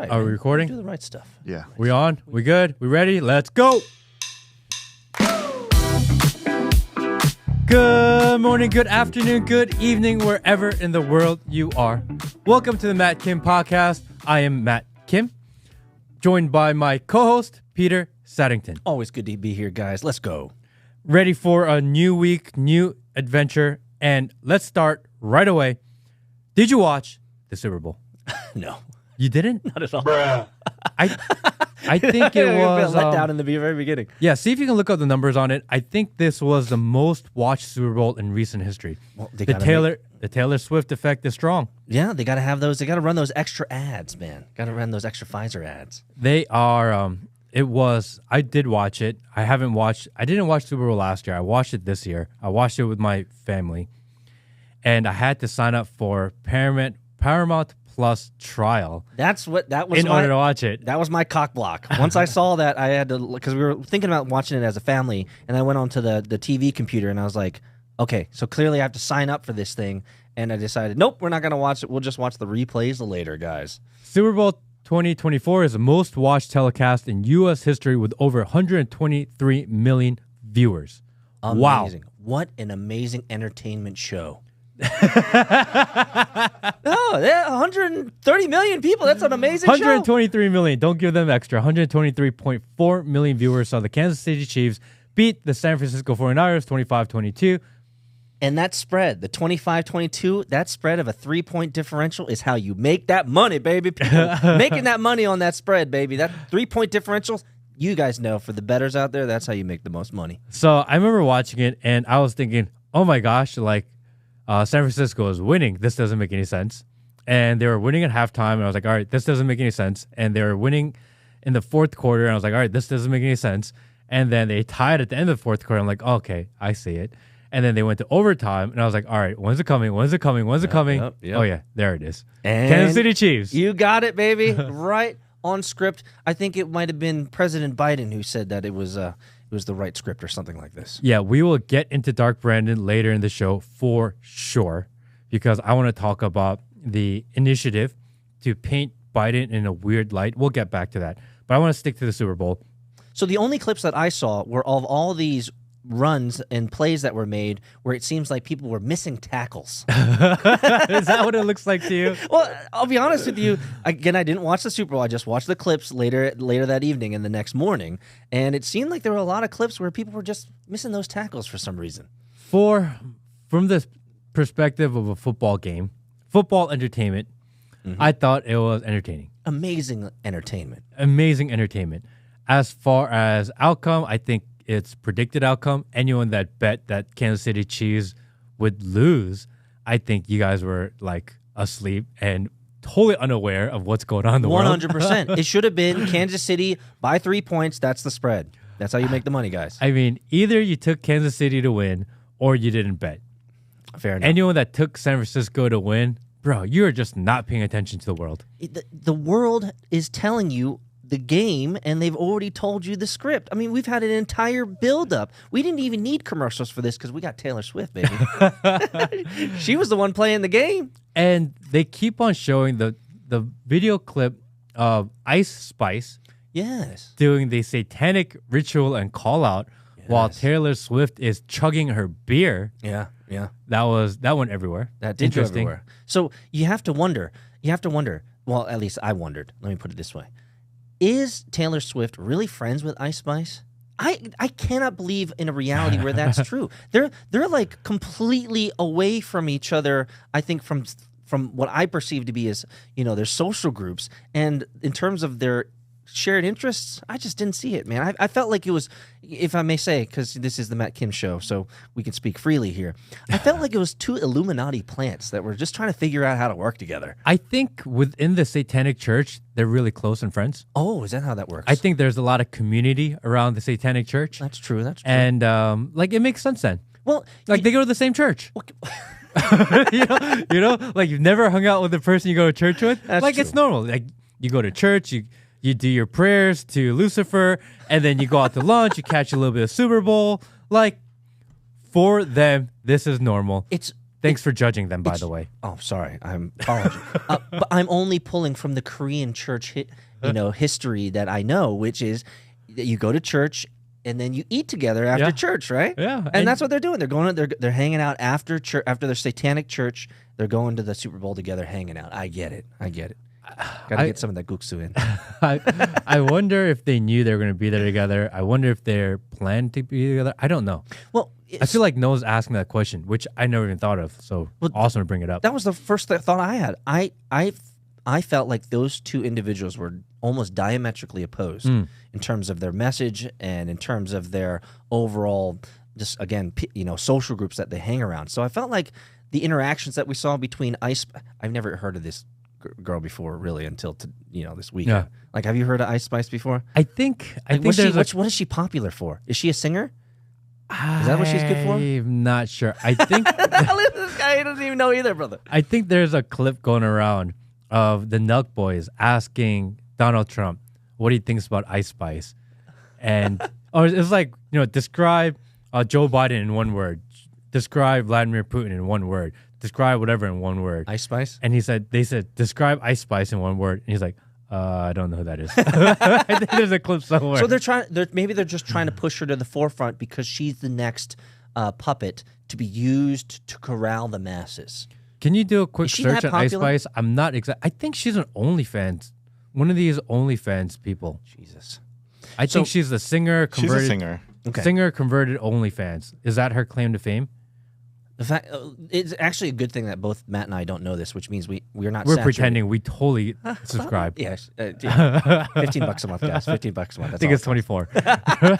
right. Are we recording? Do the right stuff. Yeah. We on? We good? We ready? Let's go. Good morning, good afternoon, good evening, wherever in the world you are. Welcome to the Matt Kim podcast. I am Matt Kim, joined by my co-host, Peter Saddington. Always good to be here, guys. Let's go. Ready for a new week, new adventure, and let's start right away. Did you watch the Super Bowl? No. You didn't? Not at all. I think it was let down in the very beginning. Yeah, see if you can look up the numbers on it. I think this was the most watched Super Bowl in recent history. Well, the Taylor Swift effect is strong. Yeah, they got to have those. They got to run those extra ads, man. Got to run those extra Pfizer ads. They are. I did watch it. I didn't watch Super Bowl last year. I watched it this year. I watched it with my family, and I had to sign up for Paramount Plus trial. That was in order to watch it. That was my cock block. Once I saw that, I had to, because we were thinking about watching it as a family, and I went onto the TV computer and I was like, okay, so clearly I have to sign up for this thing, and I decided, nope, we're not going to watch it. We'll just watch the replays later, guys. Super Bowl 2024 is the most watched telecast in U.S. history with over 123 million viewers. Amazing. Wow. What an amazing entertainment show. Oh, 130 million people. That's an amazing 123 million. Don't give them extra. 123.4 million viewers saw the Kansas City Chiefs beat the San Francisco 49ers 25-22. And that spread, the 25-22, that spread of a 3-point differential is how you make that money, baby. People making that money on that spread, baby. That 3-point differential, you guys know, for the bettors out there, that's how you make the most money. So I remember watching it, and I was thinking, oh my gosh, like San Francisco is winning. This doesn't make any sense. And they were winning at halftime, and I was like, all right, this doesn't make any sense. And they were winning in the fourth quarter, and I was like, all right, this doesn't make any sense. And then they tied at the end of the fourth quarter. I'm like, oh, okay, I see it. And then they went to overtime, and I was like, all right, when's it coming? When's it coming? When's it coming? Yep. Oh, yeah, there it is. And Kansas City Chiefs. You got it, baby. Right on script. I think it might have been President Biden who said that it was the right script or something like this. Yeah, we will get into Dark Brandon later in the show for sure, because I want to talk about the initiative to paint Biden in a weird light. We'll get back to that. But I want to stick to the Super Bowl. So the only clips that I saw were of all these runs and plays that were made where it seems like people were missing tackles. Is that what it looks like to you? Well, I'll be honest with you. Again, I didn't watch the Super Bowl. I just watched the clips later that evening and the next morning. And it seemed like there were a lot of clips where people were just missing those tackles for some reason. From the perspective of a football game, football entertainment, I thought it was entertaining. Amazing entertainment. Amazing entertainment. As far as outcome, I think it's predicted outcome. Anyone that bet that Kansas City Chiefs would lose, I think you guys were like asleep and totally unaware of what's going on in the world. 100%. It should have been Kansas City by 3 points. That's the spread. That's how you make the money, guys. I mean, either you took Kansas City to win or you didn't bet. Fair enough. Anyone that took San Francisco to win, bro, you're just not paying attention to the world. The world is telling you the game, and they've already told you the script. I mean, we've had an entire build-up. We didn't even need commercials for this because we got Taylor Swift, baby. She was the one playing the game. And they keep on showing the video clip of Ice Spice doing the satanic ritual and call-out while Taylor Swift is chugging her beer. Yeah. That went everywhere. That did go everywhere. So you have to wonder. Well, at least I wondered. Let me put it this way. Is Taylor Swift really friends with Ice Spice? I cannot believe in a reality where that's true. They're like completely away from each other. I think from what I perceive to be as, their social groups, and in terms of their shared interests, I just didn't see it, man. I felt like it was, if I may say, because this is the Matt Kim show, so we can speak freely here. I felt like it was two Illuminati plants that were just trying to figure out how to work together. I think within the Satanic Church, they're really close and friends. Oh, is that how that works? I think there's a lot of community around the Satanic Church. That's true. And it makes sense then. Well, they go to the same church. Like you've never hung out with the person you go to church with. That's true. It's normal. Like you go to church, you do your prayers to Lucifer, and then you go out to lunch, you catch a little bit of Super Bowl. Like, for them, this is normal. It's Thanks for judging them, by the way. Oh, sorry. I'm apologies. But I'm only pulling from the Korean church, history that I know, which is that you go to church and then you eat together after church, right? Yeah, and that's what they're doing. They're going. They're hanging out after church, after their satanic church. They're going to the Super Bowl together, hanging out. I get it. Got to get some of that guksu in. I wonder if they knew they were going to be there together. I wonder if they're planned to be together. I don't know. Well, I feel like no one's asking that question, which I never even thought of. So awesome to bring it up. That was the first thought I had. I felt like those two individuals were almost diametrically opposed in terms of their message and in terms of their overall, just again, social groups that they hang around. So I felt like the interactions that we saw between I've never heard of this girl before, really, until this week. Yeah. Like, have you heard of Ice Spice before? I think what is she popular for? Is she a singer? Is that what she's good for? I'm not sure. I think this guy doesn't even know either, brother. I think there's a clip going around of the Nelk Boys asking Donald Trump what he thinks about Ice Spice, and it's like describe Joe Biden in one word, describe Vladimir Putin in one word, describe whatever in one word. Ice Spice, and they said describe Ice Spice in one word, and he's like, I don't know who that is. I think there's a clip somewhere. So maybe they're just trying to push her to the forefront because she's the next puppet to be used to corral the masses. Can you do a quick search on Ice Spice? I'm not exact. I think she's an OnlyFans, one of these OnlyFans people. Jesus, I think she's the singer. She's a singer. Okay. Singer converted OnlyFans. Is that her claim to fame? The fact it's actually a good thing that both Matt and I don't know this, which means we're not. We're saturated. pretending we totally subscribe. Yes, $15 a month, guys. $15 a month. That's I think it's 24.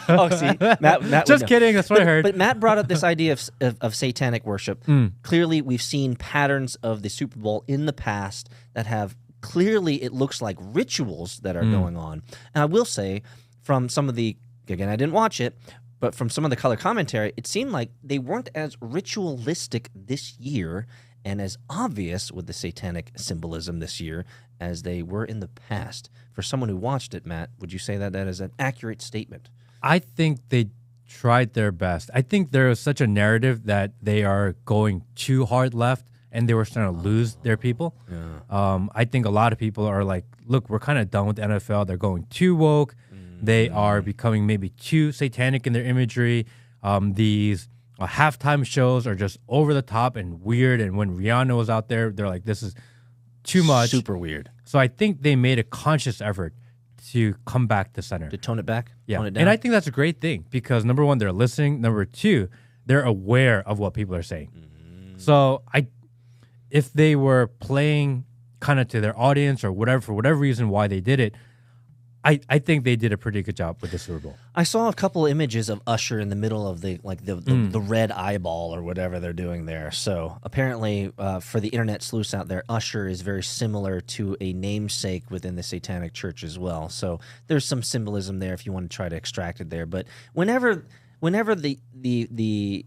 Oh, see, Matt. Just kidding. That's what I heard. But Matt brought up this idea of satanic worship. Clearly, we've seen patterns of the Super Bowl in the past that have clearly, it looks like rituals that are going on. And I will say, from some of the, again, I didn't watch it, but from some of the color commentary, it seemed like they weren't as ritualistic this year and as obvious with the satanic symbolism this year as they were in the past. For someone who watched it, Matt, would you say that is an accurate statement? I think they tried their best. I think there was such a narrative that they are going too hard left and they were starting to lose their people. Yeah. I think a lot of people are like, look, we're kind of done with the NFL. They're going too woke. They are becoming maybe too satanic in their imagery. These halftime shows are just over the top and weird. And when Rihanna was out there, they're like, this is too much. Super weird. So I think they made a conscious effort to come back to center. To tone it back? Yeah. Tone it down? And I think that's a great thing because, number one, they're listening. Number two, they're aware of what people are saying. So if they were playing kind of to their audience or whatever, for whatever reason why they did it, I think they did a pretty good job with the Super Bowl. I saw a couple of images of Usher in the middle of the red eyeball or whatever they're doing there. So apparently, for the internet sleuths out there, Usher is very similar to a namesake within the Satanic Church as well. So there's some symbolism there if you want to try to extract it there. But whenever the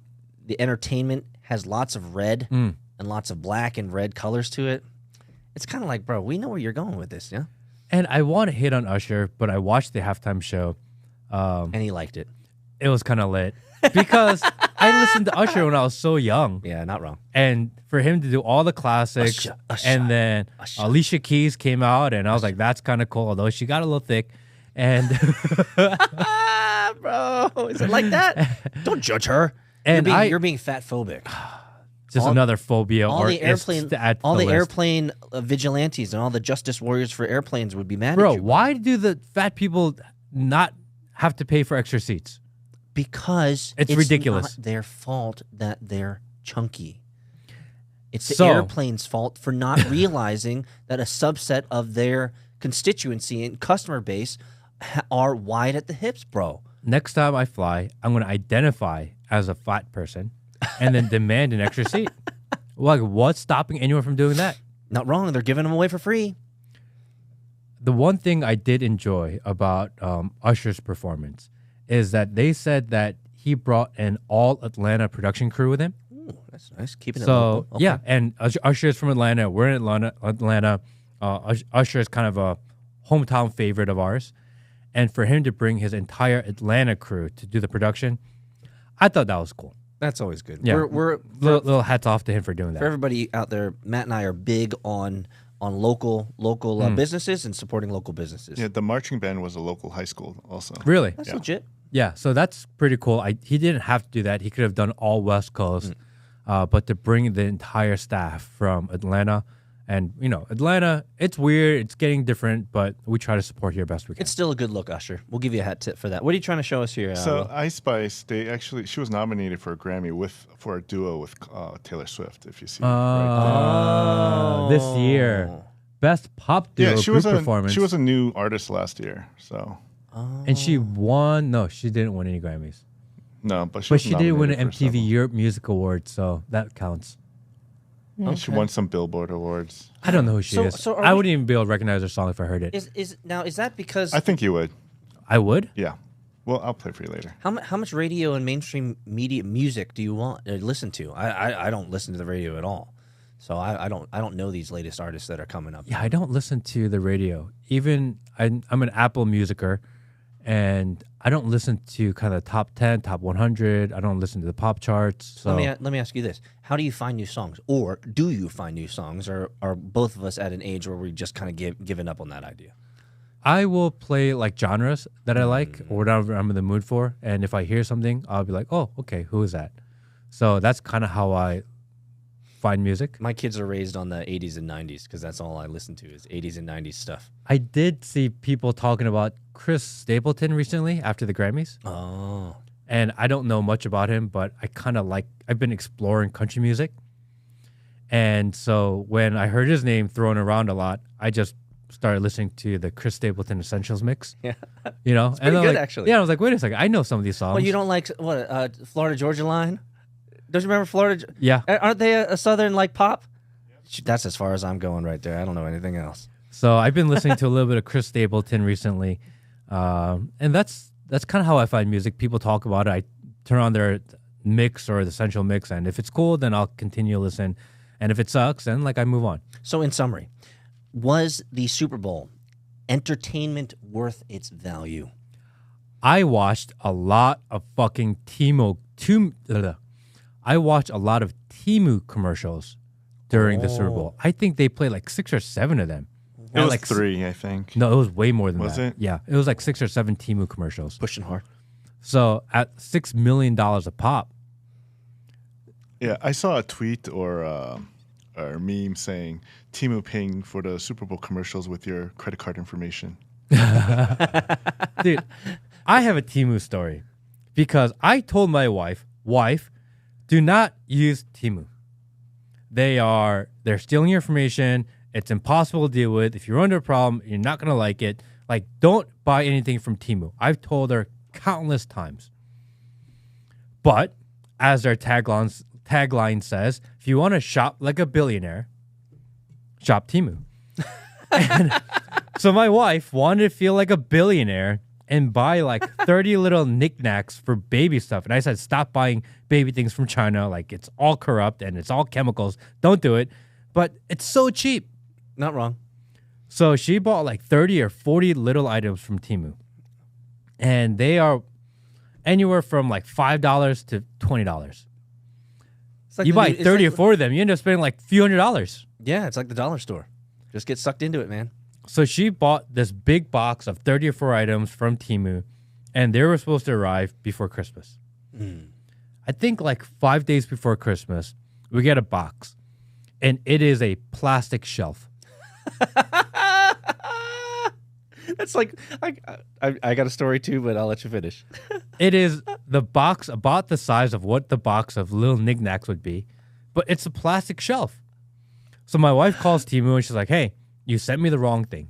entertainment has lots of red and lots of black and red colors to it, it's kind of like, bro, we know where you're going with this, yeah. And I want to hit on Usher, but I watched the halftime show. And he liked it. It was kind of lit because I listened to Usher when I was so young. Yeah, not wrong. And for him to do all the classics, Usher, and then Alicia Keys came out, and I was like, that's kind of cool, although she got a little thick. And bro, is it like that? Don't judge her. And you're being fat phobic. Just another phobia. All the airplane vigilantes and all the justice warriors for airplanes would be mad at you. Why do the fat people not have to pay for extra seats? Because it's ridiculous. Not their fault that they're chunky. It's the airplane's fault for not realizing that a subset of their constituency and customer base are wide at the hips, bro. Next time I fly, I'm going to identify as a fat person and then demand an extra seat. Like, what's stopping anyone from doing that? Not wrong. They're giving them away for free. The one thing I did enjoy about Usher's performance is that they said that he brought an all Atlanta production crew with him. Ooh, that's nice. Keeping it local. Okay. Yeah, and Usher is from Atlanta. We're in Atlanta. Usher is kind of a hometown favorite of ours. And for him to bring his entire Atlanta crew to do the production, I thought that was cool. That's always good. Yeah. We're Little hats off to him for doing for that. everybody out there. Matt and I are big on local businesses and supporting local businesses. Yeah, the marching band was a local high school also. Really? That's legit. Yeah, so that's pretty cool. He didn't have to do that. He could have done all West Coast, but to bring the entire staff from Atlanta, and Atlanta, it's weird, it's getting different, but we try to support here best we can. It's still a good look, Usher. We'll give you a hat tip for that. What are you trying to show us here? So Will? Ice Spice, she was nominated for a Grammy for a duo with Taylor Swift. If you see, this year, best pop duo group performance. She was a new artist last year, so. And she won. No, she didn't win any Grammys. No, but she did win an MTV Europe Music Award, so that counts. Yeah, okay. She won some Billboard awards. I don't know who she is. I wouldn't even be able to recognize her song if I heard it. Is that because I think you would. I would? Yeah. Well, I'll play for you later. How much radio and mainstream media music do you listen to? I don't listen to the radio at all, so I don't know these latest artists that are coming up. Yeah, I don't listen to the radio. Even I'm an Apple musicer. And I don't listen to kind of top 10, top 100. I don't listen to the pop charts. So. Let me ask you this. How do you find new songs? Or do you find new songs? Or are both of us at an age where we just kind of given up on that idea? I will play like genres that I like or whatever I'm in the mood for. And if I hear something, I'll be like, oh, okay, who is that? So that's kind of how I find music. My kids are raised on the 80s and 90s because that's all I listen to is 80s and 90s stuff. I did see people talking about Chris Stapleton recently after the Grammys. Oh. And I don't know much about him, but I kind of I've been exploring country music. And so when I heard his name thrown around a lot, I just started listening to the Chris Stapleton Essentials mix. Yeah. It's pretty good, like, actually. Yeah, I was like, wait a second, I know some of these songs. Well, you don't like, Florida Georgia Line? Don't you remember Florida? Yeah. Aren't they a southern pop? Yep. That's as far as I'm going right there. I don't know anything else. So I've been listening to a little bit of Chris Stapleton recently. And that's kind of how I find music. People talk about it. I turn on their mix or the essential mix. And if it's cool, then I'll continue to listen. And if it sucks, then I move on. So in summary, was the Super Bowl entertainment worth its value? I watched a lot of fucking I watched a lot of Temu commercials during the Super Bowl. I think they played 6 or 7 of them. It was 3, I think. No, it was way more than that. Was it? Yeah, it was 6 or 7 Temu commercials. Pushing hard. So at $6 million a pop. Yeah, I saw a tweet or a meme saying Temu paying for the Super Bowl commercials with your credit card information. Dude, I have a Temu story because I told my wife, do not use Temu. They're stealing your information. It's impossible to deal with. If you run into a problem, you're not going to like it. Don't buy anything from Temu. I've told her countless times. But as their tagline says, if you want to shop like a billionaire, shop Temu. And so my wife wanted to feel like a billionaire and buy 30 little knickknacks for baby stuff. And I said, stop buying baby things from China. It's all corrupt and it's all chemicals. Don't do it. But it's so cheap. Not wrong. So she bought 30 or 40 little items from Temu. And they are anywhere from $5 to $20. You buy 30 or 40 of them, you end up spending a few $100s. Yeah, it's like the dollar store. Just get sucked into it, man. So she bought this big box of 30 or 4 items from Temu, and they were supposed to arrive before Christmas. I think 5 days before Christmas, we get a box, and it is a plastic shelf. That's I got a story too, but I'll let you finish. It is the box about the size of what the box of little knickknacks would be, but it's a plastic shelf. So my wife calls Temu, and she's like, hey, you sent me the wrong thing.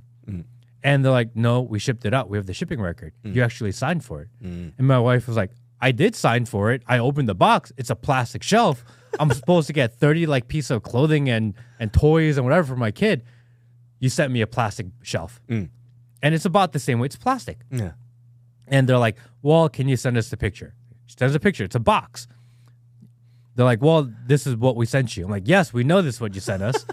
And they're like, no, we shipped it out. We have the shipping record. You actually signed for it. And my wife was like, I did sign for it. I opened the box. It's a plastic shelf. I'm supposed to get 30 pieces of clothing and toys and whatever for my kid. You sent me a plastic shelf. And it's about the same way. It's plastic. Yeah. And they're like, well, can you send us the picture? She sends a picture. It's a box. They're like, well, this is what we sent you. I'm like, yes, we know this is what you sent us.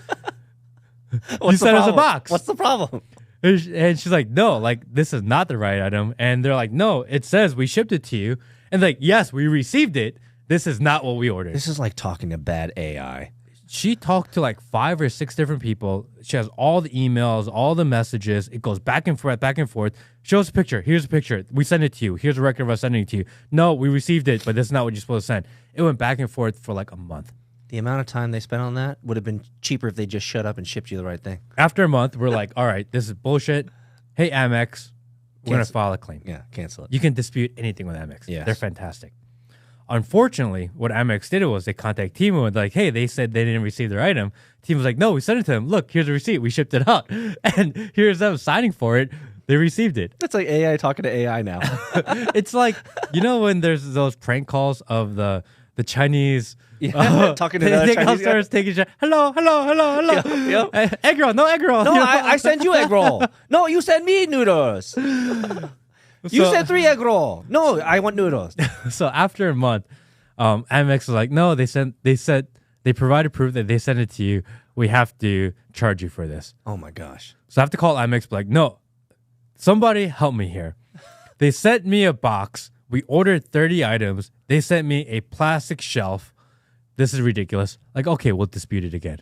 You sent us a box. What's the problem? And she's like, no, this is not the right item. And they're like, no, it says we shipped it to you. And yes, we received it. this is not what we ordered. This is like talking to bad AI. She talked to like 5 or 6 different people. She has all the emails, all the messages. It goes back and forth, back and forth. Show us a picture. Here's a picture. We send it to you. Here's a record of us sending it to you. No, we received it, but this is not what you're supposed to send. It went back and forth for like a month. The amount of time they spent on that would have been cheaper if they just shut up and shipped you the right thing. After a month, we're like, all right, this is bullshit. Hey, Amex, we're going to file a claim. Yeah, cancel it. You can dispute anything with Amex. Yes. They're fantastic. Unfortunately, what Amex did was they contacted Temu and like, hey, they said they didn't receive their item. Temu was like, no, we sent it to them. Look, here's a receipt. We shipped it out. And here's them signing for it. They received it. That's like AI talking to AI now. It's like, you know when there's those prank calls of the Chinese... talking to the Chinese guy. taking hello. Yep. Egg roll, no egg roll. No, I send you egg roll. No, you send me noodles. You said 3 egg roll. No, I want noodles. So after a month, Amex was like, no, they provided proof that they sent it to you. We have to charge you for this. Oh my gosh. So I have to call Amex, be like, no, somebody help me here. They sent me a box. We ordered 30 items. They sent me a plastic shelf. This is ridiculous. Like, okay, we'll dispute it again.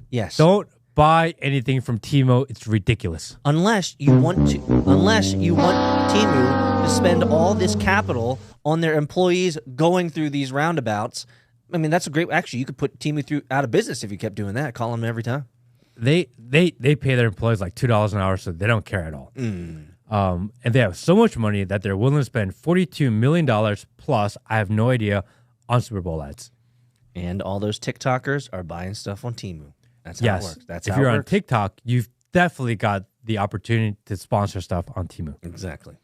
Yes. Don't buy anything from Temu. It's ridiculous. Unless you want Temu to spend all this capital on their employees going through these roundabouts. I mean, that's a great. Actually, you could put Temu out of business if you kept doing that. Call them every time. They pay their employees like $2 an hour, so they don't care at all. And they have so much money that they're willing to spend $42 million plus. I have no idea on Super Bowl ads. And all those TikTokers are buying stuff on Temu. That's how it works. That's if how you're it on works. TikTok, you've definitely got the opportunity to sponsor stuff on Temu. Exactly.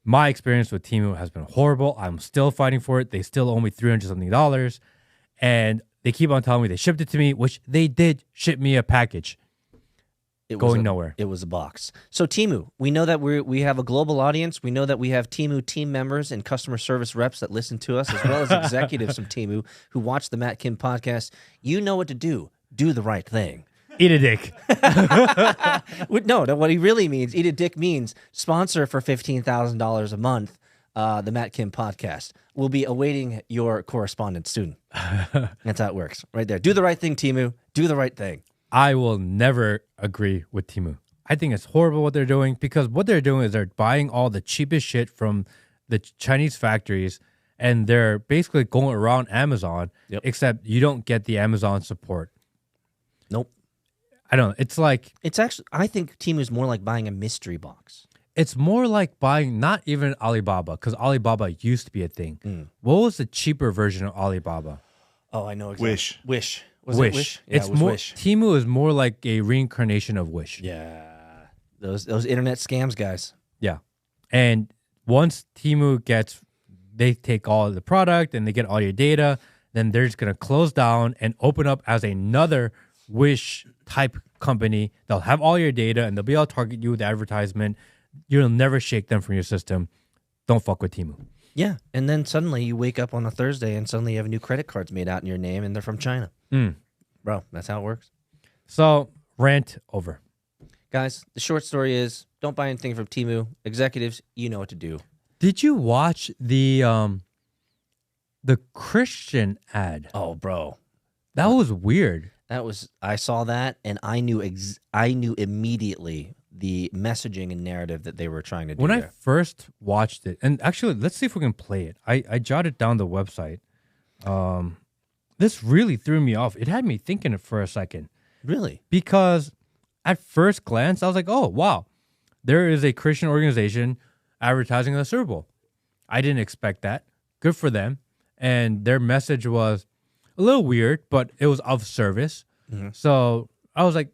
My experience with Temu has been horrible. I'm still fighting for it. They still owe me $300-something. And they keep on telling me they shipped it to me, which they did ship me a package. Nowhere. It was a box. So Temu, we know that we have a global audience. We know that we have Temu team members and customer service reps that listen to us, as well as executives from Temu who watch the Matt Kim podcast. You know what to do. Do the right thing. Eat a dick. No, what he really means, eat a dick means sponsor for $15,000 a month the Matt Kim podcast. We'll be awaiting your correspondence soon. That's how it works. Right there. Do the right thing, Temu. Do the right thing. I will never agree with Temu. I think it's horrible what they're doing because what they're doing is they're buying all the cheapest shit from the Chinese factories and they're basically going around Amazon, except you don't get the Amazon support. Nope. I don't know. It's like... I think Temu is more like buying a mystery box. It's more like buying not even Alibaba because Alibaba used to be a thing. What was the cheaper version of Alibaba? Oh, I know exactly. Wish. Was it Wish? Yeah, It's it was more. Wish. Temu is more like a reincarnation of Wish. Yeah. Those internet scams, guys. Yeah. And once Temu they take all the product and they get all your data, then they're just going to close down and open up as another Wish type company. They'll have all your data and they'll be able to target you with advertisement. You'll never shake them from your system. Don't fuck with Temu. Yeah. And then suddenly you wake up on a Thursday and suddenly you have new credit cards made out in your name and they're from China. Bro, that's how it works. So, rant over. Guys, the short story is don't buy anything from Temu. Executives, you know what to do. Did you watch the Christian ad? Oh, bro. That was weird. I saw that and I knew immediately the messaging and narrative that they were trying to do. When I there. first watched it, and actually, let's see if we can play it. I jotted down the website. This really threw me off. It had me thinking it for a second. Really? Because at first glance, I was like, oh, wow. There is a Christian organization advertising the Super Bowl. I didn't expect that. Good for them. And their message was a little weird, but it was of service. Mm-hmm. So I was like,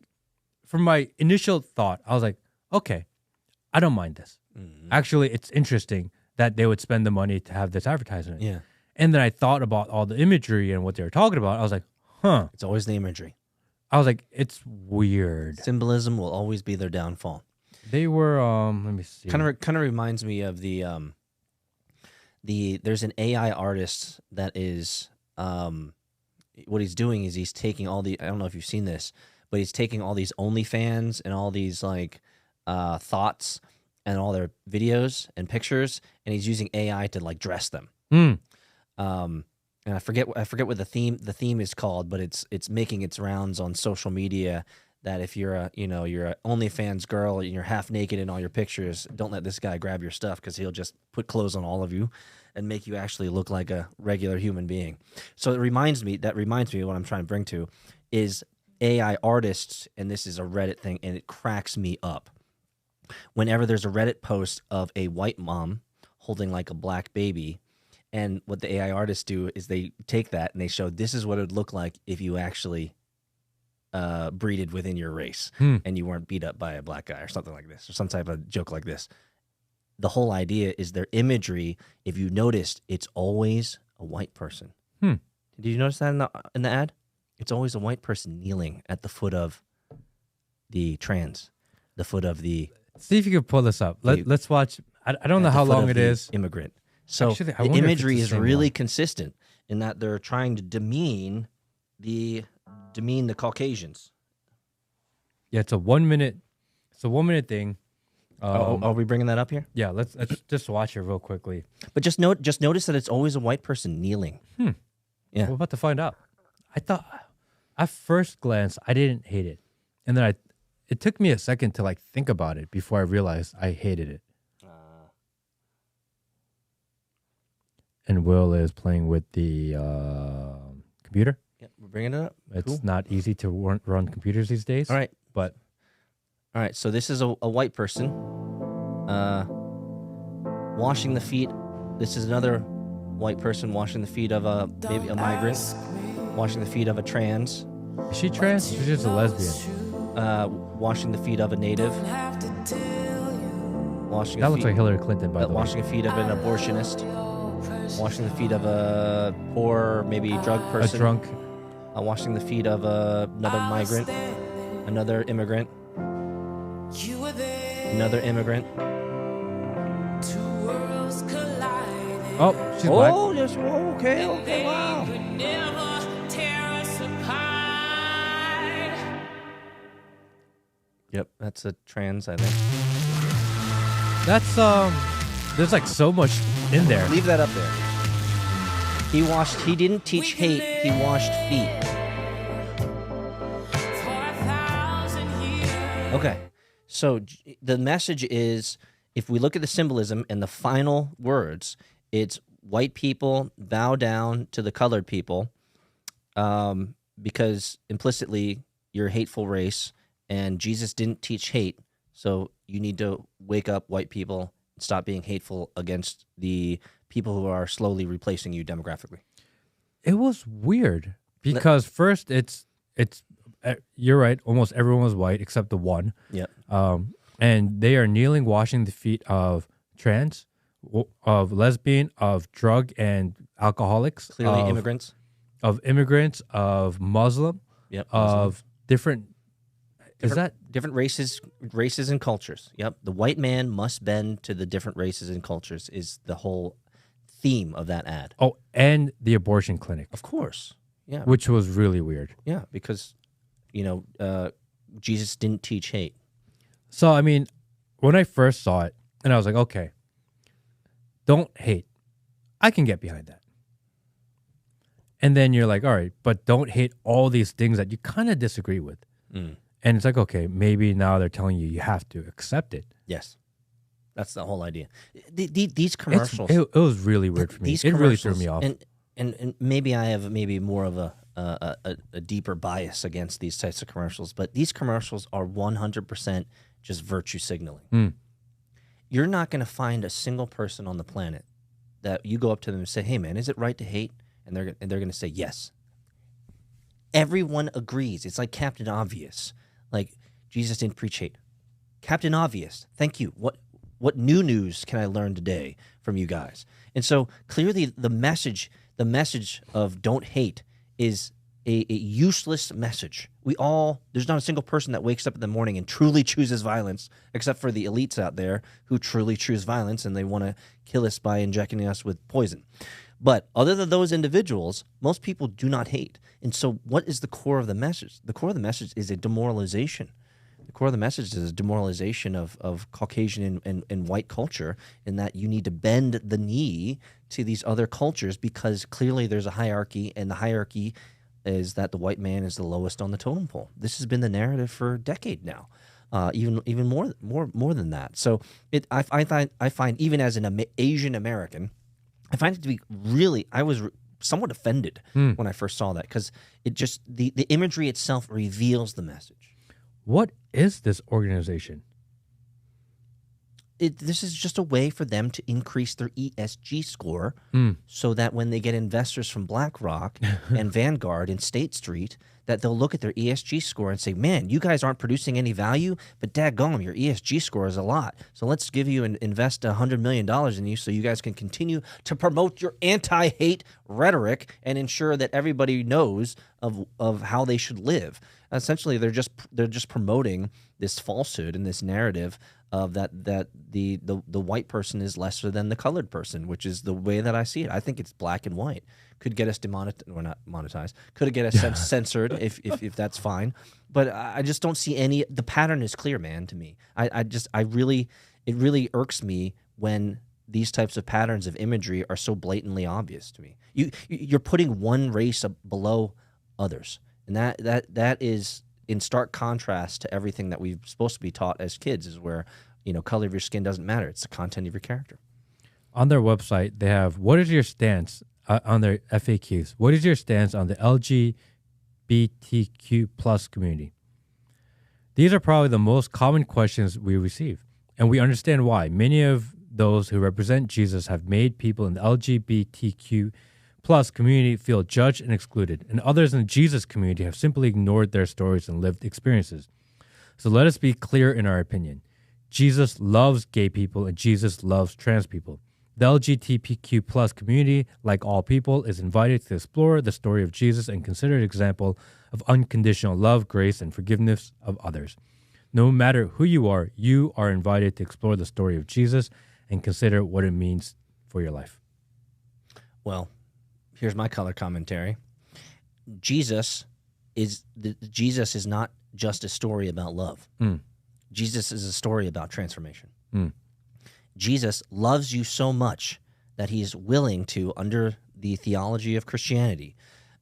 from my initial thought, I was like, okay, I don't mind this. Mm-hmm. Actually, it's interesting that they would spend the money to have this advertisement. Yeah. And then I thought about all the imagery and what they were talking about. I was like, huh. It's always the imagery. I was like, it's weird. Symbolism will always be their downfall. They were, let me see. Kind of reminds me of the there's an AI artist that is, what he's doing is he's taking all I don't know if you've seen this, but he's taking all these OnlyFans and all these like thoughts and all their videos and pictures, and he's using AI to like dress them. And I forget what the theme is called, but it's making its rounds on social media. That if you're a OnlyFans girl and you're half naked in all your pictures, don't let this guy grab your stuff because he'll just put clothes on all of you and make you actually look like a regular human being. So that reminds me of what I'm trying to bring to is AI artists, and this is a Reddit thing, and it cracks me up. Whenever there's a Reddit post of a white mom holding like a black baby, and what the AI artists do is they take that and they show this is what it would look like if you actually breeded within your race and you weren't beat up by a black guy or something like this, or some type of joke like this. The whole idea is their imagery. If you noticed, it's always a white person. Did you notice that in the ad? It's always a white person kneeling at the foot of the trans, the foot of the. See if you can pull this up. Let's watch. I don't know how long it is. Immigrant. So Actually, the imagery is really consistent in that they're trying to demean the Caucasians. Yeah, it's a 1 minute. It's a 1 minute thing. Are we bringing that up here? Yeah, let's just watch it real quickly. But just notice that it's always a white person kneeling. Yeah, we're about to find out. I thought at first glance I didn't hate it, and then it took me a second to like think about it before I realized I hated it. And Will is playing with the computer. Yeah, we're bringing it up. It's not easy to run computers these days. All right. But all right, so this is a white person washing the feet. This is another white person washing the feet of maybe a migrant, washing the feet of a trans. Is she trans? She's just a lesbian. Washing the feet of a native. That looks like Hillary Clinton, by the way. Washing the feet of an abortionist. Washing the feet of a poor, maybe drug person. A drunk. Washing the feet of another migrant. Another immigrant. Another immigrant. Oh, she's black. Oh, yes. Okay, wow. Yep, that's a trans, I think. That's there's like so much in there. Leave that up there. He didn't teach hate, he washed feet. Okay. So the message is, if we look at the symbolism and the final words, it's white people bow down to the colored people because implicitly you're a hateful race, and Jesus didn't teach hate. So you need to wake up, white people, and stop being hateful against the people who are slowly replacing you demographically. It was weird because first it's you're right. Almost everyone was white except the one. Yeah. And they are kneeling, washing the feet of trans, of lesbian, of drug and alcoholics, Clearly immigrants, of Muslim, yep, of different different races and cultures. Yep. The white man must bend to the different races and cultures is the whole theme of that ad. Oh, and the abortion clinic. Of course. Yeah. Which was really weird. Yeah, because Jesus didn't teach hate. So, I mean, when I first saw it, and I was like, okay, don't hate. I can get behind that. And then you're like, all right, but don't hate all these things that you kind of disagree with. Mm. And it's like, okay, maybe now they're telling you have to accept it. Yes. That's the whole idea. These commercials. It was really weird for me. It really threw me off. And maybe I have more of a deeper bias against these types of commercials, but these commercials are 100% just virtue signaling. Mm. You're not going to find a single person on the planet that you go up to them and say, "Hey, man, is it right to hate?" And they're going to say yes. Everyone agrees. It's like Captain Obvious. Like, Jesus didn't preach hate. Captain Obvious, thank you. What new news can I learn today from you guys? And so clearly the message of don't hate is a useless message. There's not a single person that wakes up in the morning and truly chooses violence, except for the elites out there who truly choose violence and they want to kill us by injecting us with poison. But other than those individuals, most people do not hate. And so what is the core of the message? The core of the message is a demoralization. The core of the message is a demoralization of Caucasian and white culture, in that you need to bend the knee to these other cultures because clearly there's a hierarchy, and the hierarchy is that the white man is the lowest on the totem pole. This has been the narrative for a decade now, even more than that. So I find even as an Asian American, I find it to be really, I was somewhat offended when I first saw that, because it just, the imagery itself reveals the message. What is this organization? This is just a way for them to increase their ESG score so that when they get investors from BlackRock and Vanguard and State Street, that they'll look at their ESG score and say, man, you guys aren't producing any value, but daggone, your ESG score is a lot. So let's give you and invest $100 million in you so you guys can continue to promote your anti-hate rhetoric and ensure that everybody knows of how they should live. Essentially, they're just promoting this falsehood and this narrative of that the white person is lesser than the colored person, which is the way that I see it. I think it's black and white. Could get us or not monetized. Could get us censored if that's fine. But I just don't see any. The pattern is clear, man. To me, it really irks me when these types of patterns of imagery are so blatantly obvious to me. You're putting one race below others, and that is in stark contrast to everything that we're supposed to be taught as kids, is where, color of your skin doesn't matter. It's the content of your character. On their website, they have, what is your stance on their FAQs? What is your stance on the LGBTQ plus community? These are probably the most common questions we receive, and we understand why. Many of those who represent Jesus have made people in the LGBTQ plus community feel judged and excluded, and others in the Jesus community have simply ignored their stories and lived experiences. So let us be clear in our opinion. Jesus loves gay people and Jesus loves trans people. The LGBTQ plus community, like all people, is invited to explore the story of Jesus and consider an example of unconditional love, grace, and forgiveness of others. No matter who you are invited to explore the story of Jesus and consider what it means for your life. Well, here's my color commentary. Jesus is not just a story about love. Jesus is a story about transformation. Jesus loves you so much that he is willing to, under the theology of Christianity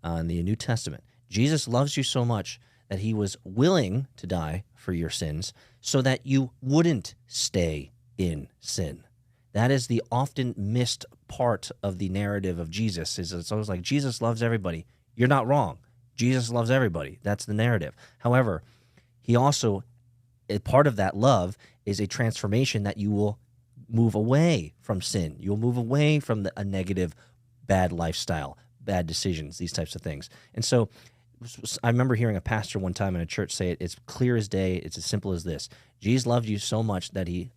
in the New Testament, Jesus loves you so much that he was willing to die for your sins so that you wouldn't stay in sin. That is the often missed part of the narrative of Jesus. It's always like, Jesus loves everybody. You're not wrong. Jesus loves everybody. That's the narrative. However, he also, a part of that love is a transformation that you will move away from sin. You'll move away from a negative, bad lifestyle, bad decisions, these types of things. And so I remember hearing a pastor one time in a church say it's clear as day. It's as simple as this. Jesus loved you so much that he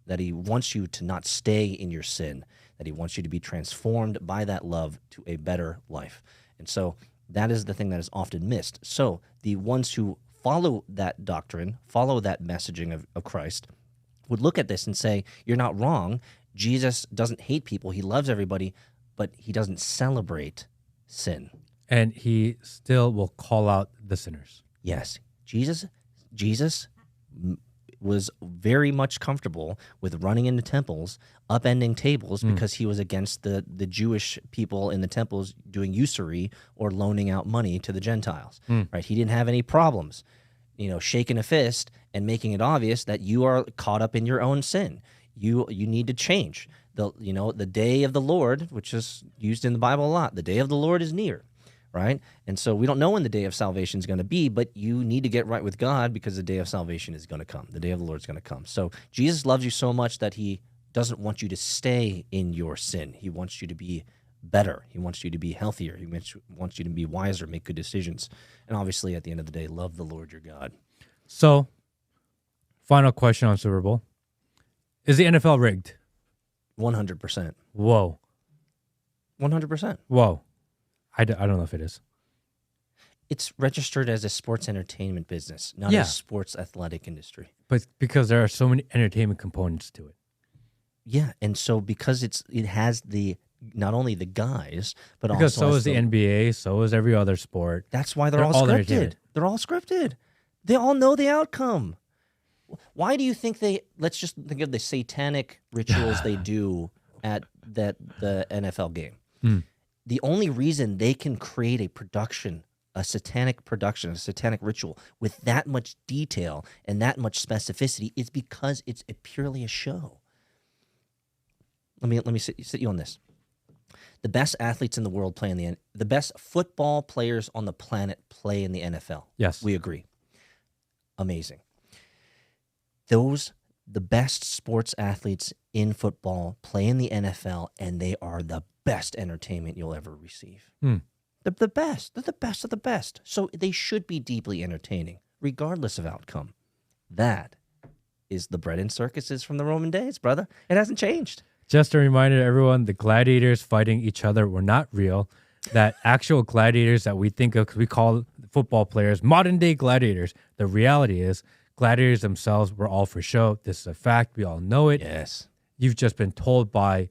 wants you to not stay in your sin, that he wants you to be transformed by that love to a better life. And so that is the thing that is often missed. So the ones who follow that doctrine, follow that messaging of Christ, would look at this and say, you're not wrong. Jesus doesn't hate people. He loves everybody, but he doesn't celebrate sin. And he still will call out the sinners. Yes. Jesus was very much comfortable with running into temples, upending tables, because he was against the Jewish people in the temples doing usury or loaning out money to the Gentiles. Right? He didn't have any problems, shaking a fist and making it obvious that you are caught up in your own sin. You need to change. The day of the Lord, which is used in the Bible a lot, the day of the Lord is near. Right? And so we don't know when the day of salvation is going to be, but you need to get right with God because the day of salvation is going to come. The day of the Lord is going to come. So Jesus loves you so much that he doesn't want you to stay in your sin. He wants you to be better. He wants you to be healthier. He wants you to be wiser, make good decisions. And obviously, at the end of the day, love the Lord your God. So, final question on Super Bowl. Is the NFL rigged? 100%. Whoa. 100%. Whoa. I don't know if it is. It's registered as a sports entertainment business, not a sports athletic industry. But because there are so many entertainment components to it. Yeah, and so because it has not only the guys, but because also so is the NBA, so is every other sport. That's why they're all scripted. entertainment. They're all scripted. They all know the outcome. Why do you think let's just think of the satanic rituals they do at the NFL game. The only reason they can create a satanic ritual with that much detail and that much specificity is because it's purely a show. Let me sit you on this. The best athletes in the world play in the best football players on the planet play in the NFL. Yes. We agree. Amazing. The best sports athletes in football play in the NFL, and they are the best entertainment you'll ever receive. They're the best. They're the best of the best. So they should be deeply entertaining, regardless of outcome. That is the bread and circuses from the Roman days, brother. It hasn't changed. Just a reminder to everyone, the gladiators fighting each other were not real. That actual gladiators that we think of, because we call football players modern-day gladiators, the reality is gladiators themselves were all for show. This is a fact. We all know it. Yes. You've just been told by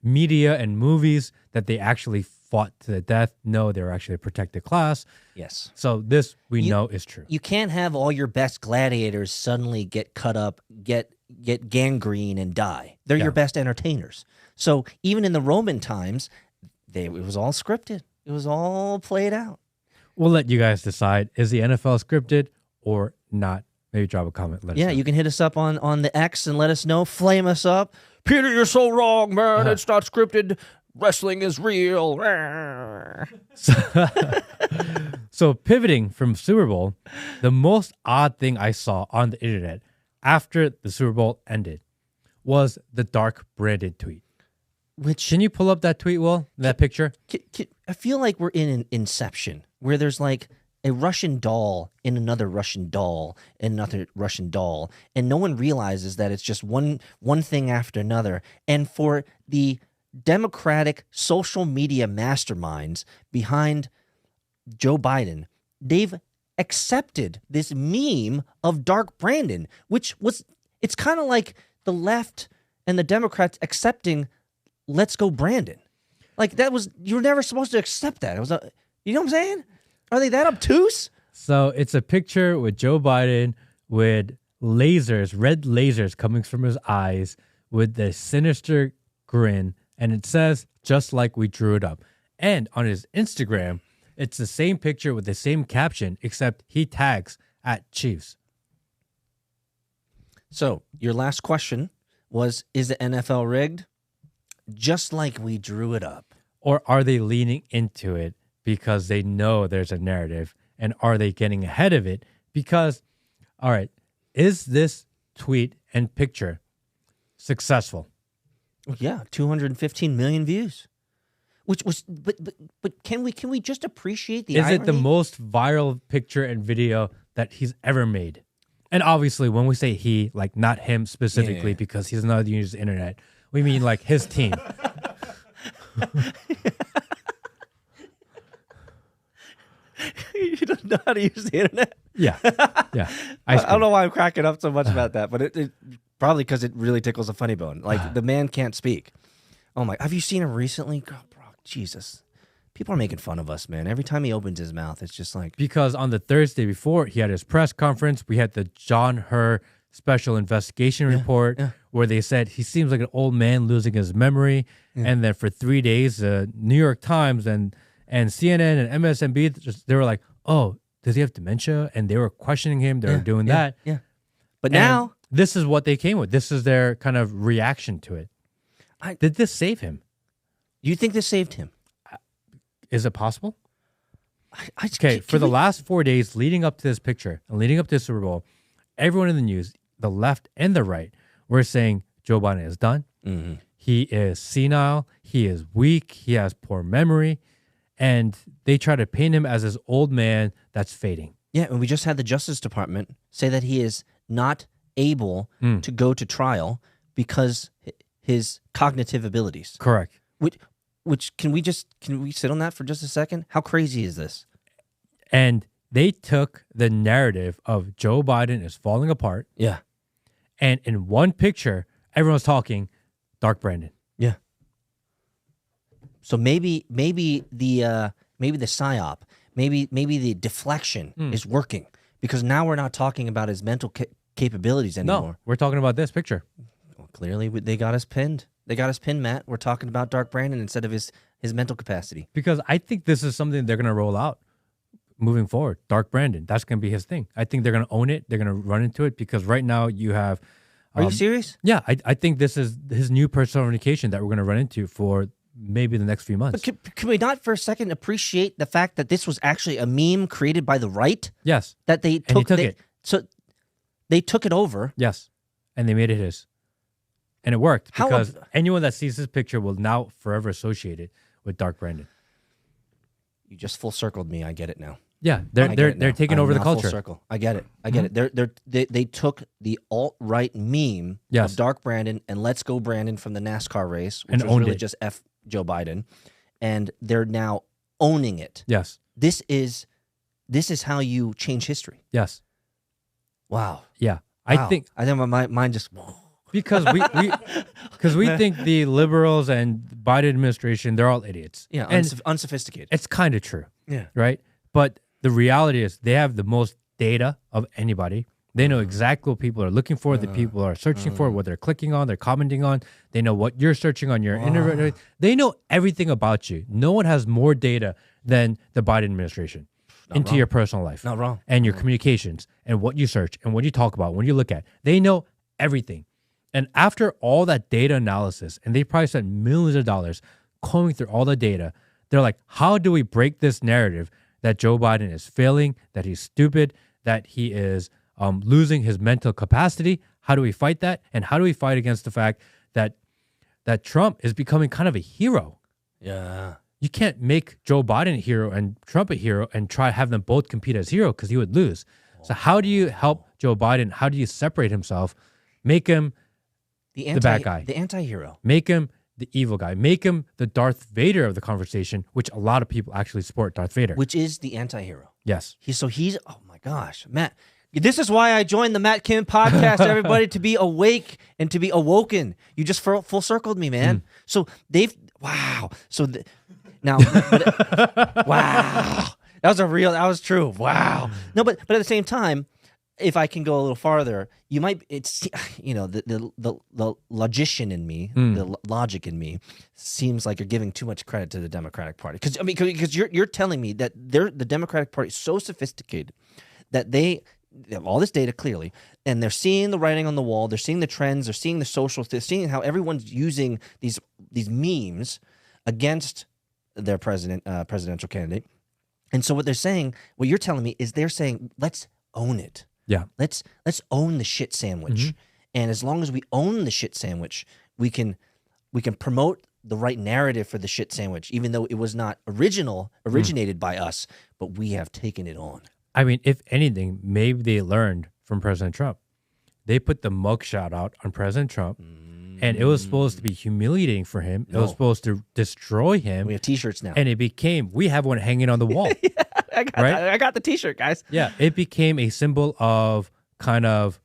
media and movies that they actually fought to the death. No, they were actually a protected class. Yes. So this we know is true. You can't have all your best gladiators suddenly get cut up, get gangrene, and die. They're your best entertainers. So even in the Roman times, it was all scripted. It was all played out. We'll let you guys decide. Is the NFL scripted or not? Maybe drop a comment. Let us know. You can hit us up on the X and let us know. Flame us up. Peter, you're so wrong, man. It's not scripted. Wrestling is real. So pivoting from Super Bowl, the most odd thing I saw on the internet after the Super Bowl ended was the Dark Brandon tweet. Can you pull up that tweet, Will? That picture? I feel like we're in an Inception where there's like a Russian doll in another Russian doll in another Russian doll, and no one realizes that it's just one thing after another. And for the Democratic social media masterminds behind Joe Biden, they've accepted this meme of Dark Brandon, it's kind of like the left and the Democrats accepting Let's Go Brandon. Like you were never supposed to accept that. It was you know what I'm saying? Are they that obtuse? So it's a picture with Joe Biden with lasers, red lasers coming from his eyes with the sinister grin. And it says, just like we drew it up. And on his Instagram, it's the same picture with the same caption, except he tags @Chiefs. So your last question was, is the NFL rigged? Just like we drew it up. Or are they leaning into it because they know there's a narrative? And are they getting ahead of it? Because, all right, is this tweet and picture successful? Yeah, 215 million views. Which was, but can we just appreciate the irony? Is it the most viral picture and video that he's ever made? And obviously, when we say he, like not him specifically, because he's not using the internet, we mean like his team. You don't know how to use the internet? Yeah. I don't know why I'm cracking up so much about that, but it probably because it really tickles a funny bone. Like the man can't speak. Oh my! Have you seen him recently? Oh, bro, Jesus. People are making fun of us, man. Every time he opens his mouth, it's just like... Because on the Thursday before, he had his press conference. We had the John Herr special investigation report where they said he seems like an old man losing his memory. And then for 3 days, New York Times and CNN and MSNBC, they were like, oh, does he have dementia? And they were questioning him. They were doing that. Yeah. But now... This is what they came with. This is their kind of reaction to it. Did this save him? You think this saved him? Is it possible? For the last 4 days leading up to this picture and leading up to the Super Bowl, everyone in the news, the left and the right, were saying Joe Biden is done. Mm-hmm. He is senile. He is weak. He has poor memory. And they try to paint him as this old man that's fading. Yeah, and we just had the Justice Department say that he is not able to go to trial because his cognitive abilities. Correct. Which can we sit on that for just a second? How crazy is this? And they took the narrative of Joe Biden is falling apart. Yeah. And in one picture, everyone's talking Dark Brandon. Yeah. So maybe the psyop, maybe the deflection is working. because now we're not talking about his mental capabilities anymore. No, we're talking about this picture. Well, clearly, they got us pinned. They got us pinned, Matt. We're talking about Dark Brandon instead of his mental capacity. Because I think this is something they're going to roll out moving forward. Dark Brandon, that's going to be his thing. I think they're going to own it. They're going to run into it because right now you have... Are you serious? Yeah, I think this is his new personification that we're going to run into for maybe the next few months. But can we not for a second appreciate the fact that this was actually a meme created by the right? Yes. That they took, it. So they took it over. Yes. And they made it his. And it worked because anyone that sees this picture will now forever associate it with Dark Brandon. You just full circled me. I get it now. Yeah, they're taking over the culture. Full circle. I get it. I get it. They took the alt-right meme of Dark Brandon and Let's Go Brandon from the NASCAR race, which was really just F Joe Biden, and they're now owning it. Yes. This is how you change history. Yes. Wow. Yeah. Wow. I think my mind just because we think the liberals and Biden administration, they're all idiots. Yeah, and unsophisticated. It's kind of true. Yeah. Right? But the reality is they have the most data of anybody. They know exactly what people are looking for, the people are searching for, what they're clicking on, they're commenting on. They know what you're searching on your internet. They know everything about you. No one has more data than the Biden administration into your personal life. Not wrong. And your communications and what you search and what you talk about, when you look at. They know everything. And after all that data analysis, and they probably spent millions of dollars combing through all the data, they're like, how do we break this narrative that Joe Biden is failing, that he's stupid, that he is losing his mental capacity? How do we fight that? And how do we fight against the fact that Trump is becoming kind of a hero? Yeah. You can't make Joe Biden a hero and Trump a hero and try to have them both compete as hero because he would lose. So how do you help Joe Biden? How do you separate himself? Make him the bad guy. The anti-hero. Make him the evil guy. Make him the Darth Vader of the conversation, which a lot of people actually support Darth Vader. Which is the anti-hero. Yes. He's oh my gosh, Matt. This is why I joined the Matt Kim podcast, everybody, to be awake and to be awoken. You just full circled me, man. So wow. So now, wow. That was true. Wow. No, but at the same time, if I can go a little farther, the logician in me, the logic in me, seems like you're giving too much credit to the Democratic Party. Because you're telling me that the Democratic Party is so sophisticated that they have all this data clearly, and they're seeing the writing on the wall, they're seeing the trends, they're seeing the socials, they're seeing how everyone's using these memes against their presidential candidate. And so what you're telling me is they're saying, let's own it. Yeah. Let's own the shit sandwich. And as long as we own the shit sandwich, we can promote the right narrative for the shit sandwich, even though it was not originated by us, but we have taken it on. I mean, if anything, maybe they learned from President Trump. They put the mugshot out on President Trump, and it was supposed to be humiliating for him. It was supposed to destroy him. We have T-shirts now. And we have one hanging on the wall. Yeah, I got the T-shirt, guys. Yeah, it became a symbol of kind of...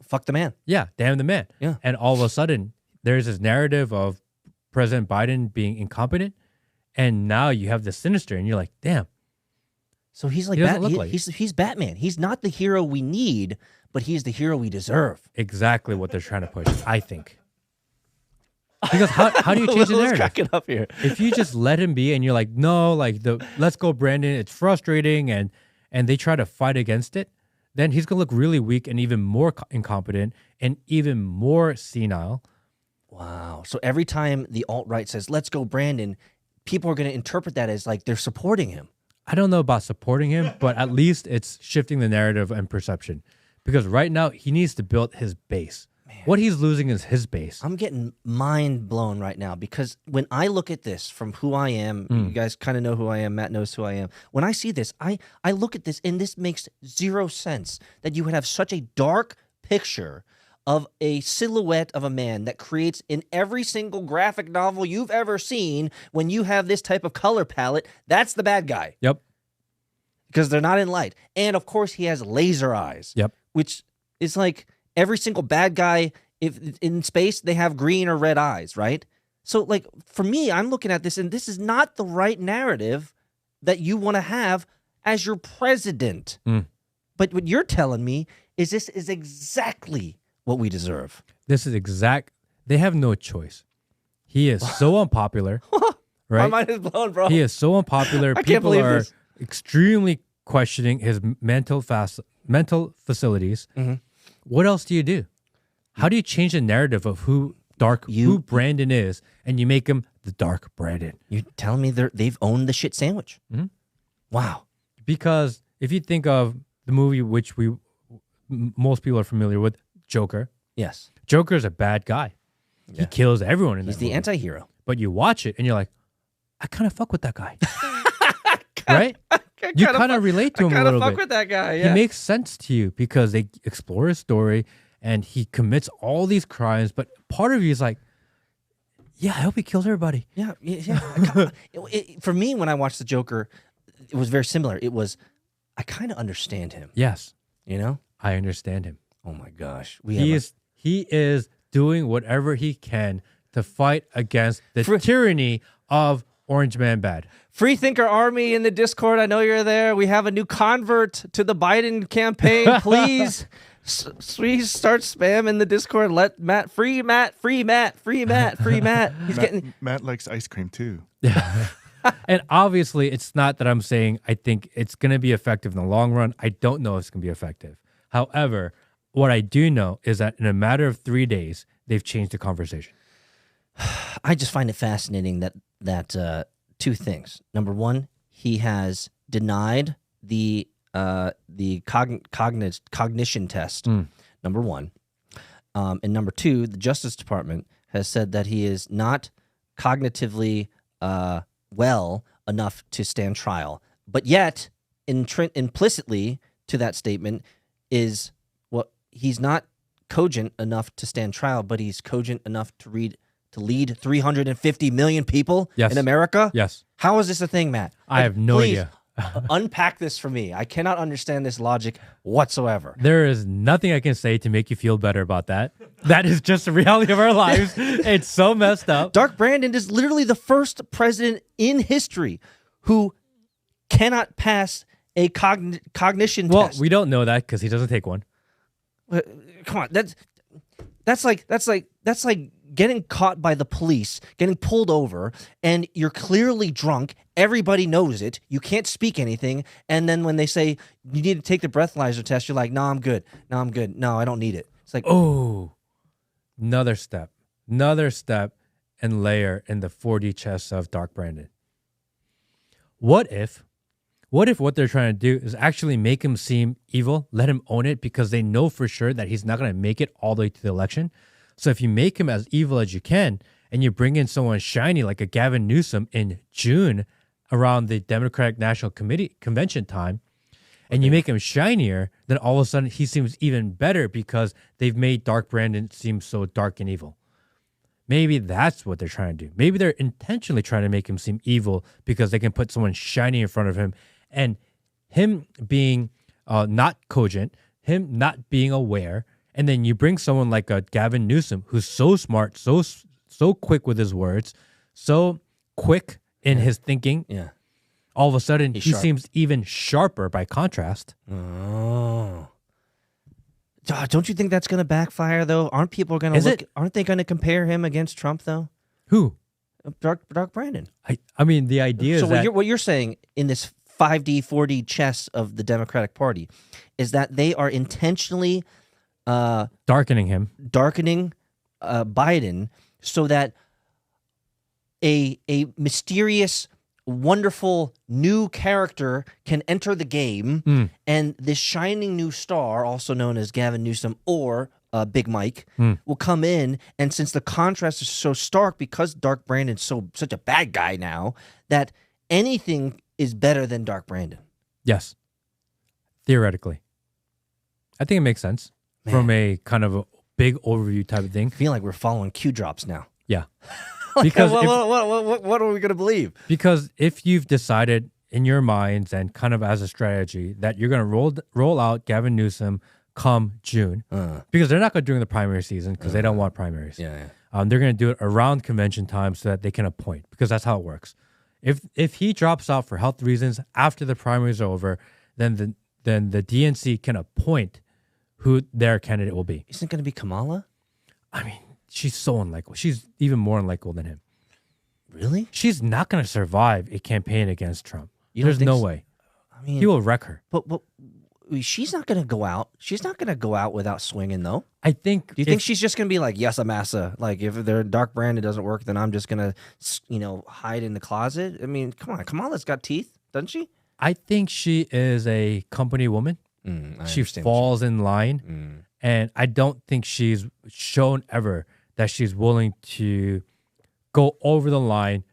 Fuck the man. Yeah, damn the man. Yeah. And all of a sudden, there's this narrative of President Biden being incompetent, and now you have this sinister, and you're like, damn. So he's like, he's Batman. He's not the hero we need, but he's the hero we deserve. Exactly what they're trying to push, I think. Because how do you change the narrative? Let's crack it up here. If you just let him be and you're like, no, like let's go Brandon, it's frustrating, and they try to fight against it, then he's going to look really weak and even more incompetent and even more senile. Wow. So every time the alt-right says, let's go Brandon, people are going to interpret that as like they're supporting him. I don't know about supporting him, but at least it's shifting the narrative and perception. Because right now, he needs to build his base. Man. What he's losing is his base. I'm getting mind blown right now because when I look at this from who I am, you guys kind of know who I am, Matt knows who I am. When I see this, I look at this and this makes zero sense that you would have such a dark picture of a silhouette of a man that creates in every single graphic novel you've ever seen. When you have this type of color palette, that's the bad guy. Yep. Because they're not in light. And of course, he has laser eyes. Yep. Which is like every single bad guy, if in space, they have green or red eyes, right? So like for me, I'm looking at this and this is not the right narrative that you want to have as your president. But what you're telling me is this is exactly what we deserve. This is they have no choice. He is so unpopular, right? My mind is blown, bro. He is so unpopular. I can't People believe are this. extremely questioning his mental facilities. Mm-hmm. What else do you do? How do you change the narrative of who Brandon is, and you make him the Dark Brandon? You telling me they've owned the shit sandwich? Mm-hmm. Wow. Because if you think of the movie, which most people are familiar with, Joker. Yes. Joker is a bad guy. Yeah. He kills everyone in He's that the movie. anti-hero. But you watch it and you're like, I kind of fuck with that guy. Right? You kind of relate to him a little bit. with that guy. Yeah. He makes sense to you because they explore his story and he commits all these crimes. But part of you is like, yeah, I hope he kills everybody. Yeah. For me, when I watched the Joker, it was very similar. It was, I kind of understand him. Yes, You know? I understand him. Oh my gosh. He is doing whatever he can to fight against the For- tyranny of Orange Man Bad. Free Thinker Army in the Discord. I know you're there. We have a new convert to the Biden campaign. Please, please start spam in the Discord. Let Matt free Matt. He's getting. Matt likes ice cream too. And obviously, it's not that I'm saying I think it's going to be effective in the long run. I don't know if it's going to be effective. However, what I do know is that in a matter of 3 days, they've changed the conversation. I just find it fascinating that two things. Number one, he has denied the cognition test. Number one, and number two, the Justice Department has said that he is not cognitively well enough to stand trial. But yet, implicitly to that statement is he's not cogent enough to stand trial, but he's cogent enough to lead 350 million people in America? Yes. How is this a thing, Matt? I have no Please, idea. Unpack this for me. I cannot understand this logic whatsoever. There is nothing I can say to make you feel better about that. That is just the reality of our lives. It's so messed up. Dark Brandon is literally the first president in history who cannot pass a cognition Well, test. we don't know that because he doesn't take one. Come on, that's like getting caught by the police, getting pulled over, and you're clearly drunk. Everybody knows it. You can't speak anything, and then when they say you need to take the breathalyzer test, you're like, "No, I'm good. No, I'm good. No, I don't need it." It's like, oh, another step and layer in the 4D chess of Dark Brandon. What if what they're trying to do is actually make him seem evil, let him own it, because they know for sure that he's not going to make it all the way to the election. So if you make him as evil as you can, and you bring in someone shiny like a Gavin Newsom in June around the Democratic National Committee convention time, and you make him shinier, then all of a sudden he seems even better because they've made Dark Brandon seem so dark and evil. Maybe that's what they're trying to do. Maybe they're intentionally trying to make him seem evil because they can put someone shiny in front of him, and him being not cogent, him not being aware, and then you bring someone like a Gavin Newsom who's so smart, so quick with his words, so quick in his thinking. yeah. All of a sudden, he sharp. seems even sharper by contrast. Oh. Don't you think that's going to backfire though? Aren't people going to look? Aren't they going to compare him against Trump though? Who? Dark Brandon. I mean, the idea So is that what you're saying in this 5D, 4D chess of the Democratic Party is that they are intentionally darkening him. Biden so that a mysterious, wonderful new character can enter the game, and this shining new star, also known as Gavin Newsom or Big Mike, will come in, and since the contrast is so stark because Dark Brandon's such a bad guy now, that anything is better than Dark Brandon. Yes. Theoretically. I think it makes sense from a kind of a big overview type of thing. I feel like we're following Q drops now. Yeah. Because Because what are we going to believe? Because if you've decided in your minds and kind of as a strategy that you're going to roll out Gavin Newsom come June, because they're not going to do it during the primary season because they don't want primaries. Yeah. They're going to do it around convention time so that they can appoint, because that's how it works. If he drops out for health reasons after the primaries are over, then then the DNC can appoint who their candidate will be. Isn't it going to be Kamala? I mean, she's so unlikely. She's even more unlikely than him. Really? She's not going to survive a campaign against Trump. You don't There's think no so? way. I mean, He will wreck her. but she's not going to go out. She's not going to go out without swinging, though. I think. Do you think she's just going to be like, yes, I'm massa? Like, if their dark brand it doesn't work, then I'm just going to, hide in the closet? I mean, come on. Kamala's got teeth, doesn't she? I think she is a company woman. I She understand falls in line. And I don't think she's shown ever that she's willing to go over the line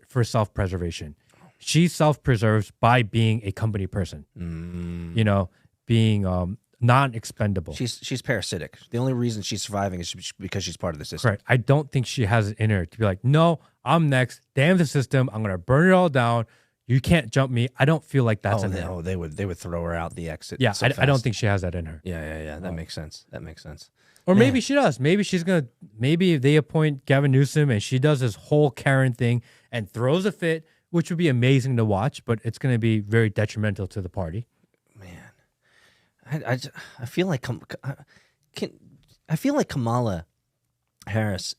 for self-preservation. She self-preserves by being a company person, being non-expendable. She's parasitic. The only reason she's surviving is because she's part of the system. Correct. I don't think she has it in her to be like, no, I'm next. Damn the system. I'm going to burn it all down. You can't jump me. I don't feel like that's in her. Oh, they would throw her out the exit. Yeah, so I don't fast. think she has that in her. Yeah. That makes sense. Or maybe she does. Maybe they appoint Gavin Newsom and she does this whole Karen thing and throws a fit, which would be amazing to watch, but it's going to be very detrimental to the party. Man, I feel like Kamala Harris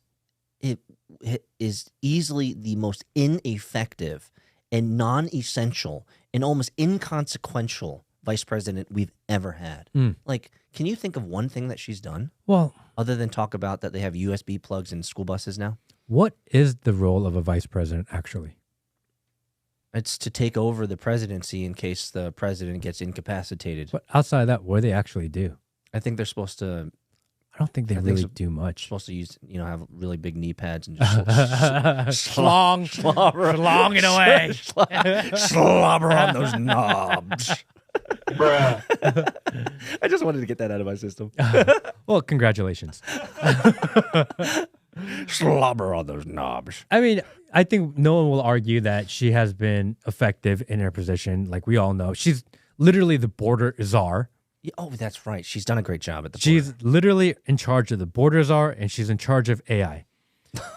is easily the most ineffective and non-essential and almost inconsequential vice president we've ever had. Like, can you think of one thing that she's done? Well, other than talk about that they have USB plugs in school buses now? what is the role of a vice president actually? It's to take over the presidency in case the president gets incapacitated. But outside of that, what do they actually do? I think they're supposed to I don't think they really do much. supposed to use, have really big knee pads and just Slong it away. slobber on those knobs. I just wanted to get that out of my system. Well, congratulations. Slobber on those knobs. I mean, I think no one will argue that she has been effective in her position. Like we all know, she's literally the border czar. Yeah, oh, that's right. She's done a great job at the She's border. literally in charge of the border czar, and she's in charge of AI.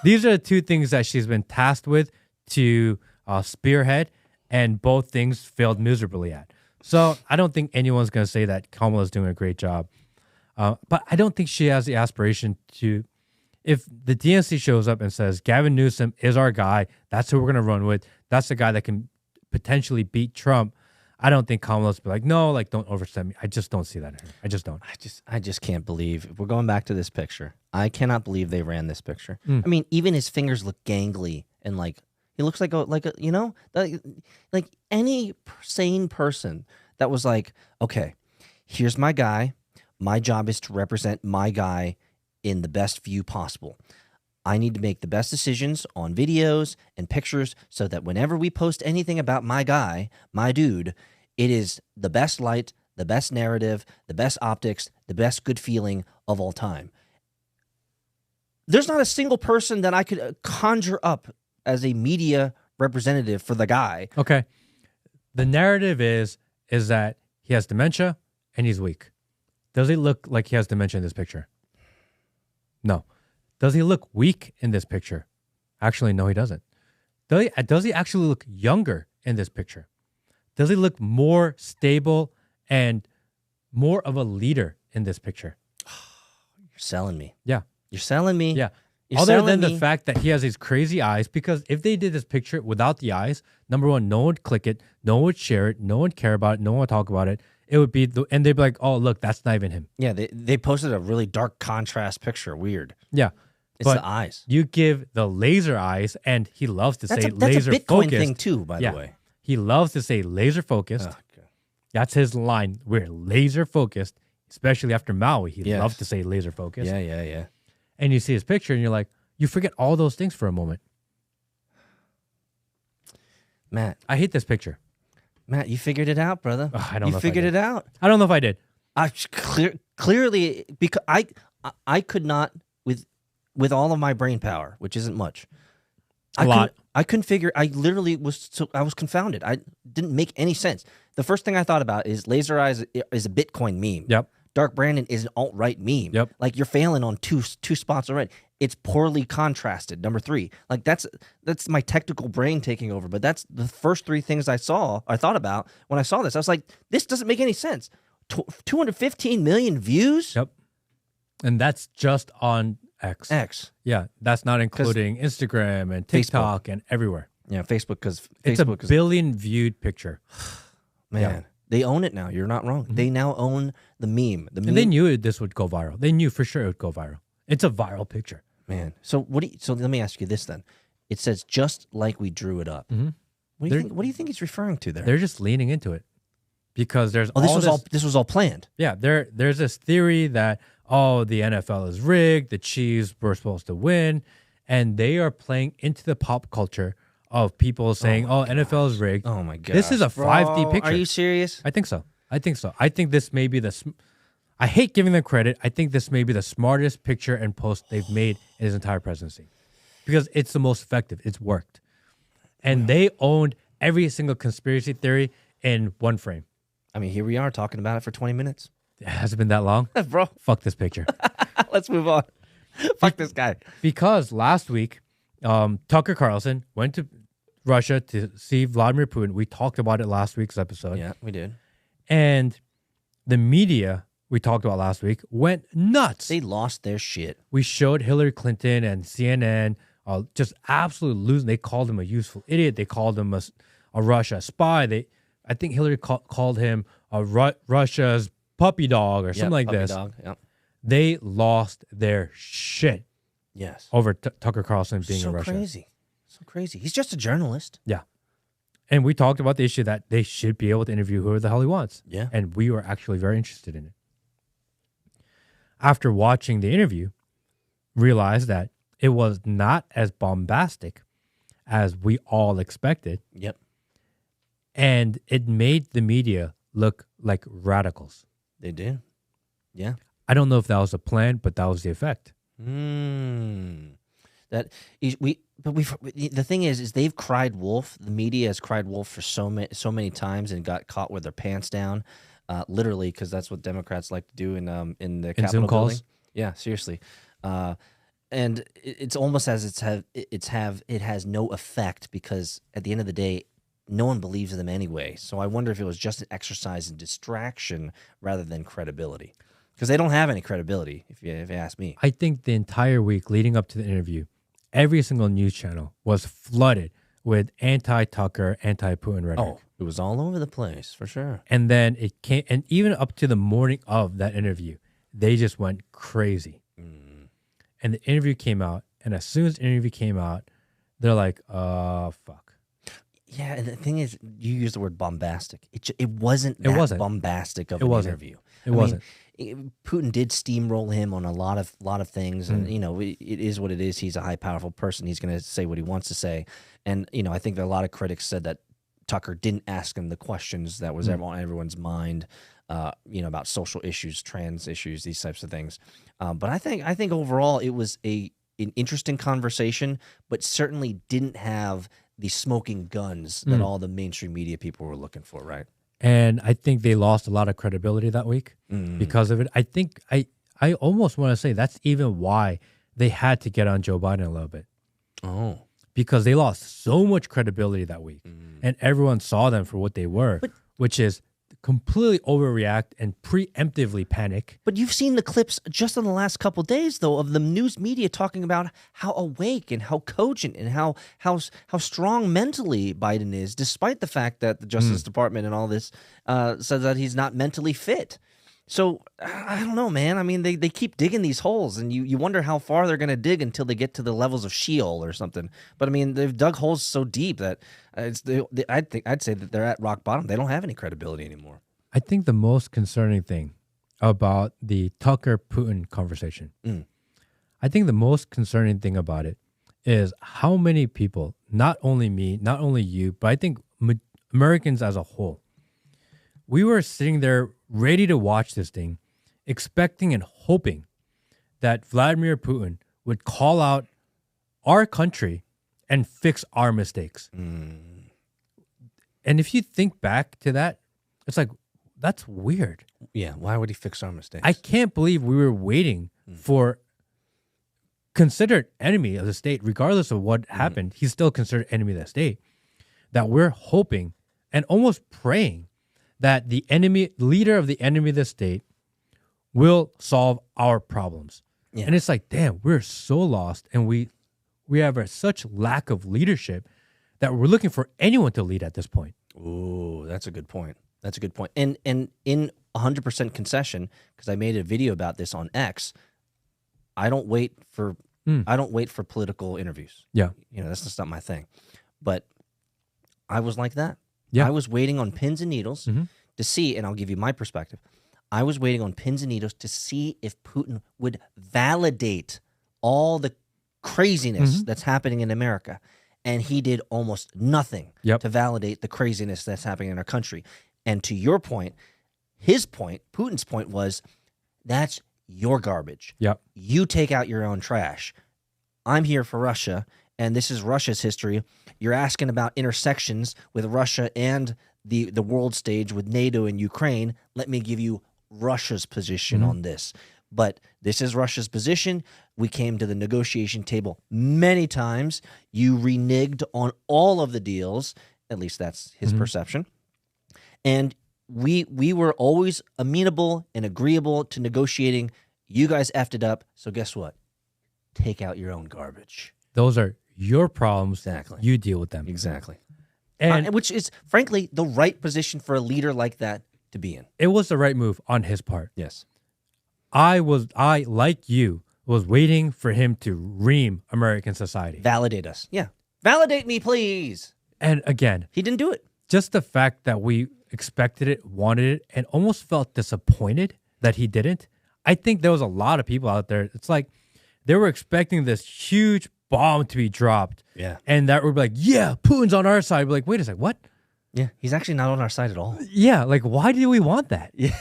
These are the two things that she's been tasked with to spearhead, and both things failed miserably at. So I don't think anyone's going to say that Kamala's doing a great job. But I don't think she has the aspiration to, if the DNC shows up and says, Gavin Newsom is our guy, that's who we're going to run with, that's the guy that can potentially beat Trump, I don't think Kamala's be like, no, like, don't overstep me. I just don't see that in her. I just don't. I just can't believe, if we're going back to this picture, I cannot believe they ran this picture. I mean, even his fingers look gangly and like, he looks like like any sane person that was like, okay, here's my guy. My job is to represent my guy in the best view possible. I need to make the best decisions on videos and pictures so that whenever we post anything about my guy, my dude, it is the best light, the best narrative, the best optics, the best good feeling of all time. There's not a single person that I could conjure up as a media representative for the guy. Okay. The narrative is that he has dementia and he's weak. Does he look like he has dementia in this picture? No. Does he look weak in this picture? Actually, no, he doesn't. Does he actually look younger in this picture? Does he look more stable and more of a leader in this picture? You're selling me. Yeah. You're selling me. Yeah. You're Other selling than me. the fact that he has these crazy eyes, because if they did this picture without the eyes, number one, no one would click it, no one would share it, no one would care about it, no one would talk about it. It would be, and they'd be like, oh, look, that's not even him. Yeah, they posted a really dark contrast picture. Weird. Yeah. It's But the eyes. you give the laser eyes, and he loves to That's say a laser Bitcoin focused. thing too, by Yeah. the way. He loves to say laser focused. Oh, okay. That's his line. We're laser focused, especially after Maui. He Yes. loves to say laser focused. Yeah. And you see his picture, and you're like, you forget all those things for a moment. Matt, I hate this picture. you figured it out, brother. Ugh, I don't know You if I figured did. it out. I don't know if I did. Clearly, because I could not with all of my brain power, which isn't much. A lot. I couldn't figure. I literally I was confounded. I didn't make any sense. The first thing I thought about is laser eyes is a Bitcoin meme. Yep. Dark Brandon is an alt-right meme. Yep. Like, you're failing on two spots already. It's poorly contrasted. Number 3. Like, that's my technical brain taking over. But that's the first 3 things I thought about when I saw this. I was like, this doesn't make any sense. 215 million views? Yep. And that's just on X. Yeah, that's not including Instagram and TikTok and everywhere. Yeah, Facebook, because it's a billion viewed picture. Man, they own it now. You're not wrong. Mm-hmm. They now own the meme. And they knew this would go viral. They knew for sure it would go viral. It's a viral picture. Man, so so let me ask you this then. It says just like we drew it up. Mm-hmm. What do you think he's referring to there? They're just leaning into it because there's this was all planned. Yeah, there's this theory that the NFL is rigged, the Chiefs were supposed to win, and they are playing into the pop culture of people saying, NFL is rigged. Oh my god. This is a 5D picture. Are you serious? I think so. I think this may be I hate giving them credit. I think this may be the smartest picture and post they've made in his entire presidency because it's the most effective. It's worked. And they owned every single conspiracy theory in one frame. I mean, here we are talking about it for 20 minutes. It hasn't been that long. Bro. Fuck this picture. Let's move on. Fuck this guy. Because last week, Tucker Carlson went to Russia to see Vladimir Putin. We talked about it last week's episode. Yeah, we did. And the media we talked about last week went nuts. They lost their shit. We showed Hillary Clinton and CNN just absolutely losing. They called him a useful idiot. They called him a Russia spy. I think Hillary called him Russia's puppy dog or something like this. Dog. Yep. They lost their shit. Yes. Over Tucker Carlson being in Russia. So crazy. He's just a journalist. Yeah. And we talked about the issue that they should be able to interview whoever the hell he wants. Yeah. And we were actually very interested in it. After watching the interview, realized that it was not as bombastic as we all expected. Yep. And it made the media look like radicals. They did. Yeah. I don't know if that was a plan, but that was the effect. The thing is they've cried wolf. The media has cried wolf for so many times and got caught with their pants down, literally, because that's what Democrats like to do in the Capitol Zoom calls. building. Yeah, seriously, and it's almost as it has no effect because at the end of the day, no one believes in them anyway. So I wonder if it was just an exercise in distraction rather than credibility. Because they don't have any credibility, if you ask me. I think the entire week leading up to the interview, every single news channel was flooded with anti-Tucker, anti-Putin rhetoric. Oh, it was all over the place, for sure. And then it came, and even up to the morning of that interview, they just went crazy. And the interview came out, and as soon as the interview came out, they're like, fuck. Yeah, and the thing is, you use the word bombastic. It wasn't that bombastic of an interview. It wasn't. Putin did steamroll him on a lot of things, and it is what it is. He's a high, powerful person. He's going to say what he wants to say, and I think that a lot of critics said that Tucker didn't ask him the questions that was on everyone's mind, about social issues, trans issues, these types of things. But I think overall it was an interesting conversation, but certainly didn't have the smoking guns that all the mainstream media people were looking for, right? And I think they lost a lot of credibility that week because of it. I think I almost want to say that's even why they had to get on Joe Biden a little bit. Oh. Because they lost so much credibility that week. And everyone saw them for what they were, which is completely overreact and preemptively panic. But you've seen the clips just in the last couple of days, though, of the news media talking about how awake and how cogent and how strong mentally Biden is, despite the fact that the Justice Department and all this says that he's not mentally fit. So I don't know, man. I mean, they keep digging these holes, and you wonder how far they're going to dig until they get to the levels of Sheol or something. But I mean, they've dug holes so deep that I'd say that they're at rock bottom. They don't have any credibility anymore. I think the most concerning thing about the Tucker-Putin conversation, I think the most concerning thing about it is how many people, not only me, not only you, but I think Americans as a whole, we were sitting there ready to watch this thing, expecting and hoping that Vladimir Putin would call out our country and fix our mistakes. And if you think back to that, it's like that's weird. Yeah, why would he fix our mistakes? I can't believe we were waiting for considered enemy of the state, regardless of what happened. He's still considered enemy of the state. That we're hoping and almost praying that the leader of the enemy of the state will solve our problems. Yeah. And it's like, damn, we're so lost, and we have such lack of leadership that we're looking for anyone to lead at this point. Ooh, that's a good point. That's a good point. And in 100% concession, because I made a video about this on X, I don't wait for political interviews. Yeah. That's just not my thing. But I was like that. Yeah. I was waiting on pins and needles to see, and I'll give you my perspective. I was waiting on pins and needles to see if Putin would validate all the craziness that's happening in America. And he did almost nothing to validate the craziness that's happening in our country. And to your point, his point, Putin's point was, that's your garbage. Yep. You take out your own trash. I'm here for Russia, and this is Russia's history. You're asking about intersections with Russia and the world stage with NATO and Ukraine. Let me give you Russia's position on this. But this is Russia's position. We came to the negotiation table many times. You reneged on all of the deals. At least that's his perception. And we were always amenable and agreeable to negotiating. You guys effed it up. So guess what? Take out your own garbage. Those are your problems. Exactly. You deal with them. Exactly. And which is, frankly, the right position for a leader like that to be in. it was the right move on his part. Yes. I, like you, was waiting for him to ream American society. Validate us. Yeah. Validate me, please. And again, He didn't do it. just the fact that we expected it, wanted it, and almost felt disappointed that he didn't. I think there was a lot of people out there. It's like they were expecting this huge bomb to be dropped. Yeah. And that would be like, yeah, Putin's on our side. We're like, wait a second, what? Yeah. He's actually not on our side at all. Yeah, like, why do we want that? Yeah.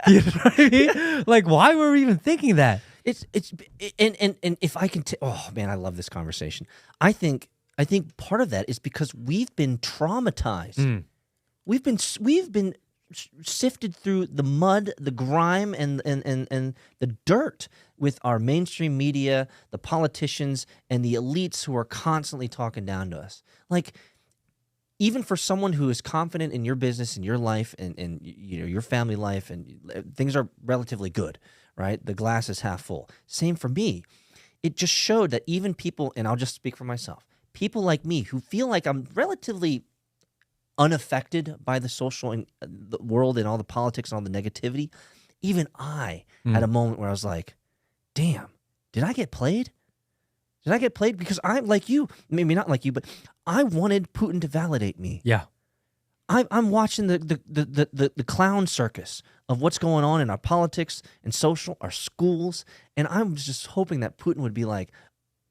You know what I mean? Like, why were we even thinking that? And if I can, oh man, I love this conversation. I think part of that is because we've been traumatized. We've been sifted through the mud, the grime, and the dirt with our mainstream media, the politicians, and the elites who are constantly talking down to us. Like, even for someone who is confident in your business and your life and your family life, and things are relatively good, right? The glass is half full. Same for me. It just showed that even people, and I'll just speak for myself, people like me who feel like I'm relatively unaffected by the social and the world and all the politics and all the negativity, even I had a moment where I was like, damn, did I get played? Did I get played? Because I'm like you, maybe not like you, but I wanted Putin to validate me. Yeah. I'm watching the clown circus of what's going on in our politics and social, our schools, and I'm just hoping that Putin would be like,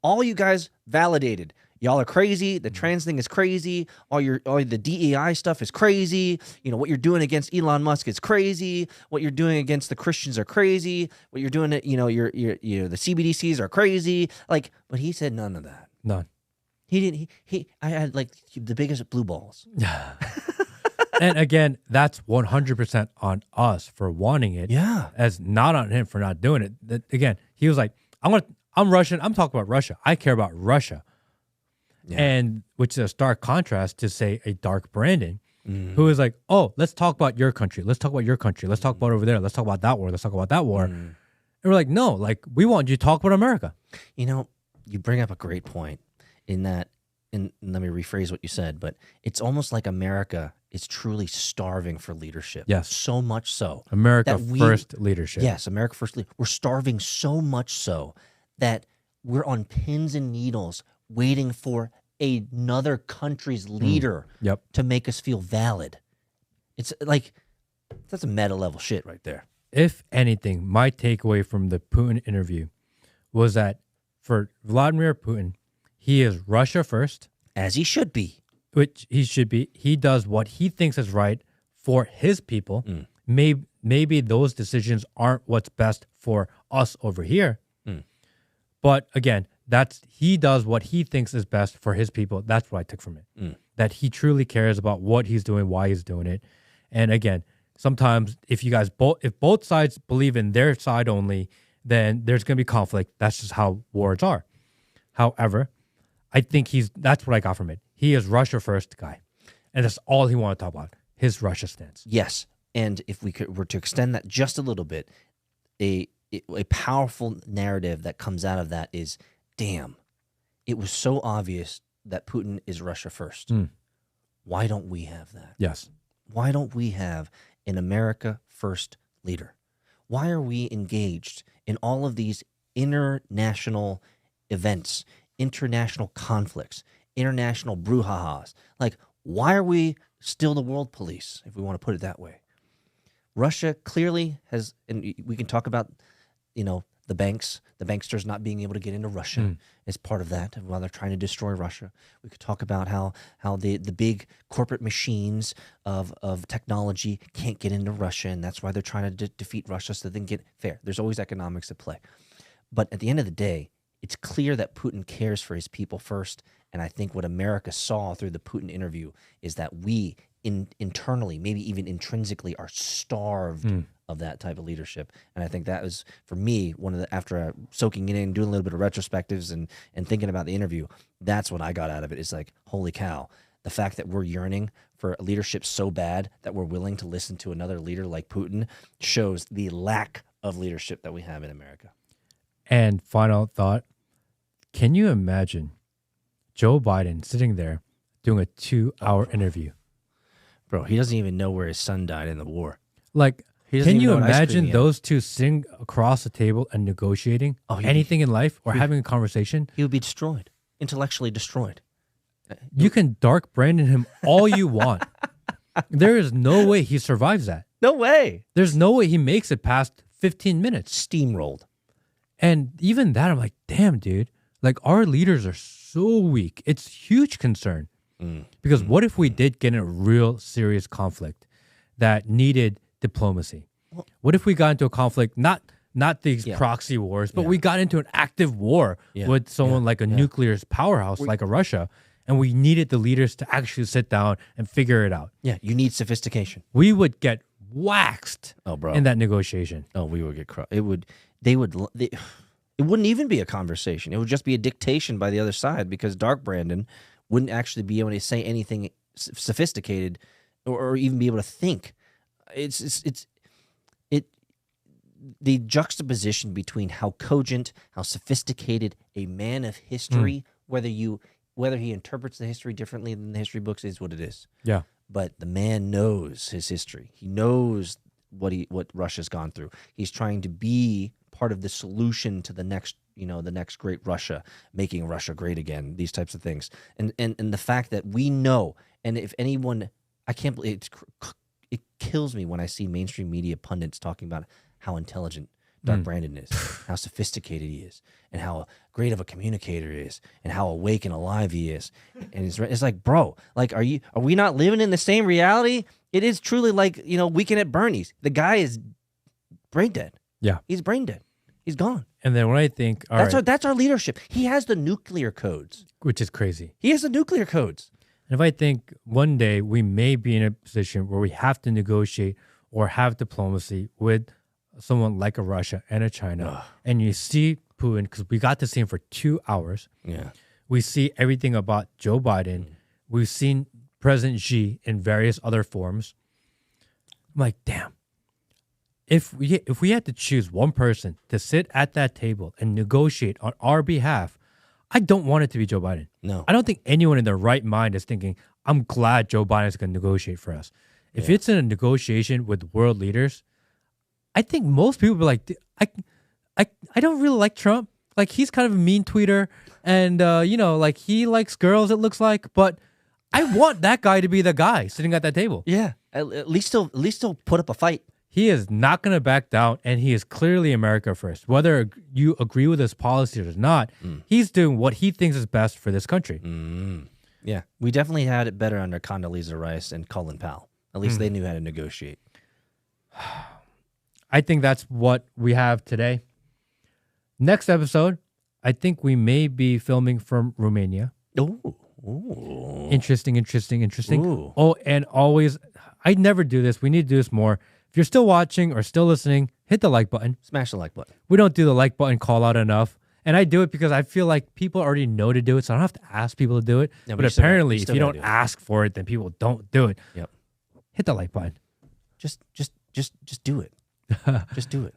all you guys validated. Y'all are crazy. The trans thing is crazy. All the DEI stuff is crazy. What you're doing against Elon Musk is crazy. What you're doing against the Christians are crazy. What you're doing, the CBDCs are crazy. Like, but he said none of that. None. He didn't. I had like the biggest blue balls. And again, that's 100% on us for wanting it. Yeah. As not on him for not doing it. Again, he was like, I'm Russian. I'm talking about Russia. I care about Russia. Yeah. And which is a stark contrast to, say, a Dark Brandon, who is like, oh, let's talk about your country. Let's talk about your country. Let's talk about over there. Let's talk about that war. Let's talk about that war. And we're like, no, like, we want you to talk about America. You bring up a great point in that, and let me rephrase what you said, but it's almost like America is truly starving for leadership. Yes. So much so. America first leadership. Yes, America first leadership. We're starving so much so that we're on pins and needles waiting for another country's leader to make us feel valid. It's like, that's a meta level shit right there. If anything, my takeaway from the Putin interview was that for Vladimir Putin, he is Russia first. As he should be. Which he should be. He does what he thinks is right for his people. Maybe those decisions aren't what's best for us over here. But again, he does what he thinks is best for his people. That's what I took from it. That he truly cares about what he's doing, why he's doing it. And again, sometimes if both sides believe in their side only, then there's going to be conflict. That's just how wars are. However, I think that's what I got from it. He is Russia first guy. And that's all he wanted to talk about, his Russia stance. Yes. And if we were to extend that just a little bit, a powerful narrative that comes out of that is, damn, it was so obvious that Putin is Russia first. Why don't we have that? Yes. Why don't we have an America first leader? Why are we engaged in all of these international events, international conflicts, international brouhahas? Like, why are we still the world police, if we want to put it that way? Russia clearly has, and we can talk about, the banksters not being able to get into Russia is part of that while they're trying to destroy Russia. We could talk about how the big corporate machines of technology can't get into Russia, and that's why they're trying to defeat Russia so they can get fair. There's always economics at play. But at the end of the day, it's clear that Putin cares for his people first, and I think what America saw through the Putin interview is that we internally, maybe even intrinsically, are starved of that type of leadership. And I think that was, for me, one of the, after soaking it in, doing a little bit of retrospectives and thinking about the interview, that's what I got out of it. Is like, holy cow, the fact that we're yearning for leadership so bad that we're willing to listen to another leader like Putin shows the lack of leadership that we have in America. And final thought, can you imagine Joe Biden sitting there doing a 2-hour interview? Bro, he doesn't even know where his son died in the war. Like, He can you imagine those two sitting across the table and negotiating anything in life or having a conversation? He would be destroyed, intellectually destroyed. You can dark Brandon him all you want. There is no way he survives that. No way. There's no way he makes it past 15 minutes. Steamrolled. And even that, I'm like, damn, dude. Like, our leaders are so weak. It's huge concern. Because what if we did get in a real serious conflict that needed diplomacy? What if we got into a conflict, not these proxy wars, but we got into an active war with someone like a nuclear powerhouse like a Russia, and we needed the leaders to actually sit down and figure it out? Yeah, you need sophistication. We would get waxed in that negotiation. Oh, we would get crushed. It wouldn't even be a conversation. It would just be a dictation by the other side, because Dark Brandon wouldn't actually be able to say anything sophisticated or even be able to think. The juxtaposition between how cogent, how sophisticated a man of history, whether he interprets the history differently than the history books, is what it is. Yeah. But the man knows his history. He knows what Russia's gone through. He's trying to be part of the solution to the next great Russia, making Russia great again, these types of things. And the fact that we know, and if anyone, I can't believe it kills me when I see mainstream media pundits talking about how intelligent Dark Brandon is, how sophisticated he is, and how great of a communicator he is, and how awake and alive he is. And it's like, bro, like, are we not living in the same reality? It is truly like, Weekend at Bernie's. The guy is brain dead. Yeah. He's brain dead. He's gone. And then when I think, that's our leadership. He has the nuclear codes. Which is crazy. He has the nuclear codes. And if I think one day we may be in a position where we have to negotiate or have diplomacy with someone like a Russia and a China, and you see Putin, because we got to see him for 2 hours. Yeah. We see everything about Joe Biden. We've seen President Xi in various other forms. I'm like, damn. If we had to choose one person to sit at that table and negotiate on our behalf, I don't want it to be Joe Biden. No. I don't think anyone in their right mind is thinking, I'm glad Joe Biden is going to negotiate for us. If it's in a negotiation with world leaders, I think most people be like, I don't really like Trump. Like, he's kind of a mean tweeter, and like, he likes girls, it looks like, but I want that guy to be the guy sitting at that table. Yeah. At least he'll put up a fight. He is not going to back down, and he is clearly America first. Whether you agree with his policies or not, he's doing what he thinks is best for this country. Yeah, we definitely had it better under Condoleezza Rice and Colin Powell. At least they knew how to negotiate. I think that's what we have today. Next episode, I think we may be filming from Romania. Ooh. Interesting. Ooh. Oh, and always, I never do this. We need to do this more. If you're still watching or still listening, hit the like button. Smash the like button. We don't do the like button call out enough. And I do it because I feel like people already know to do it, so I don't have to ask people to do it. Yeah, but you still apparently, gotta- if you don't ask for it, then people don't do it. Yep. Hit the like button. Just do it. Just do it.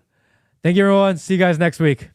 Thank you, everyone. See you guys next week.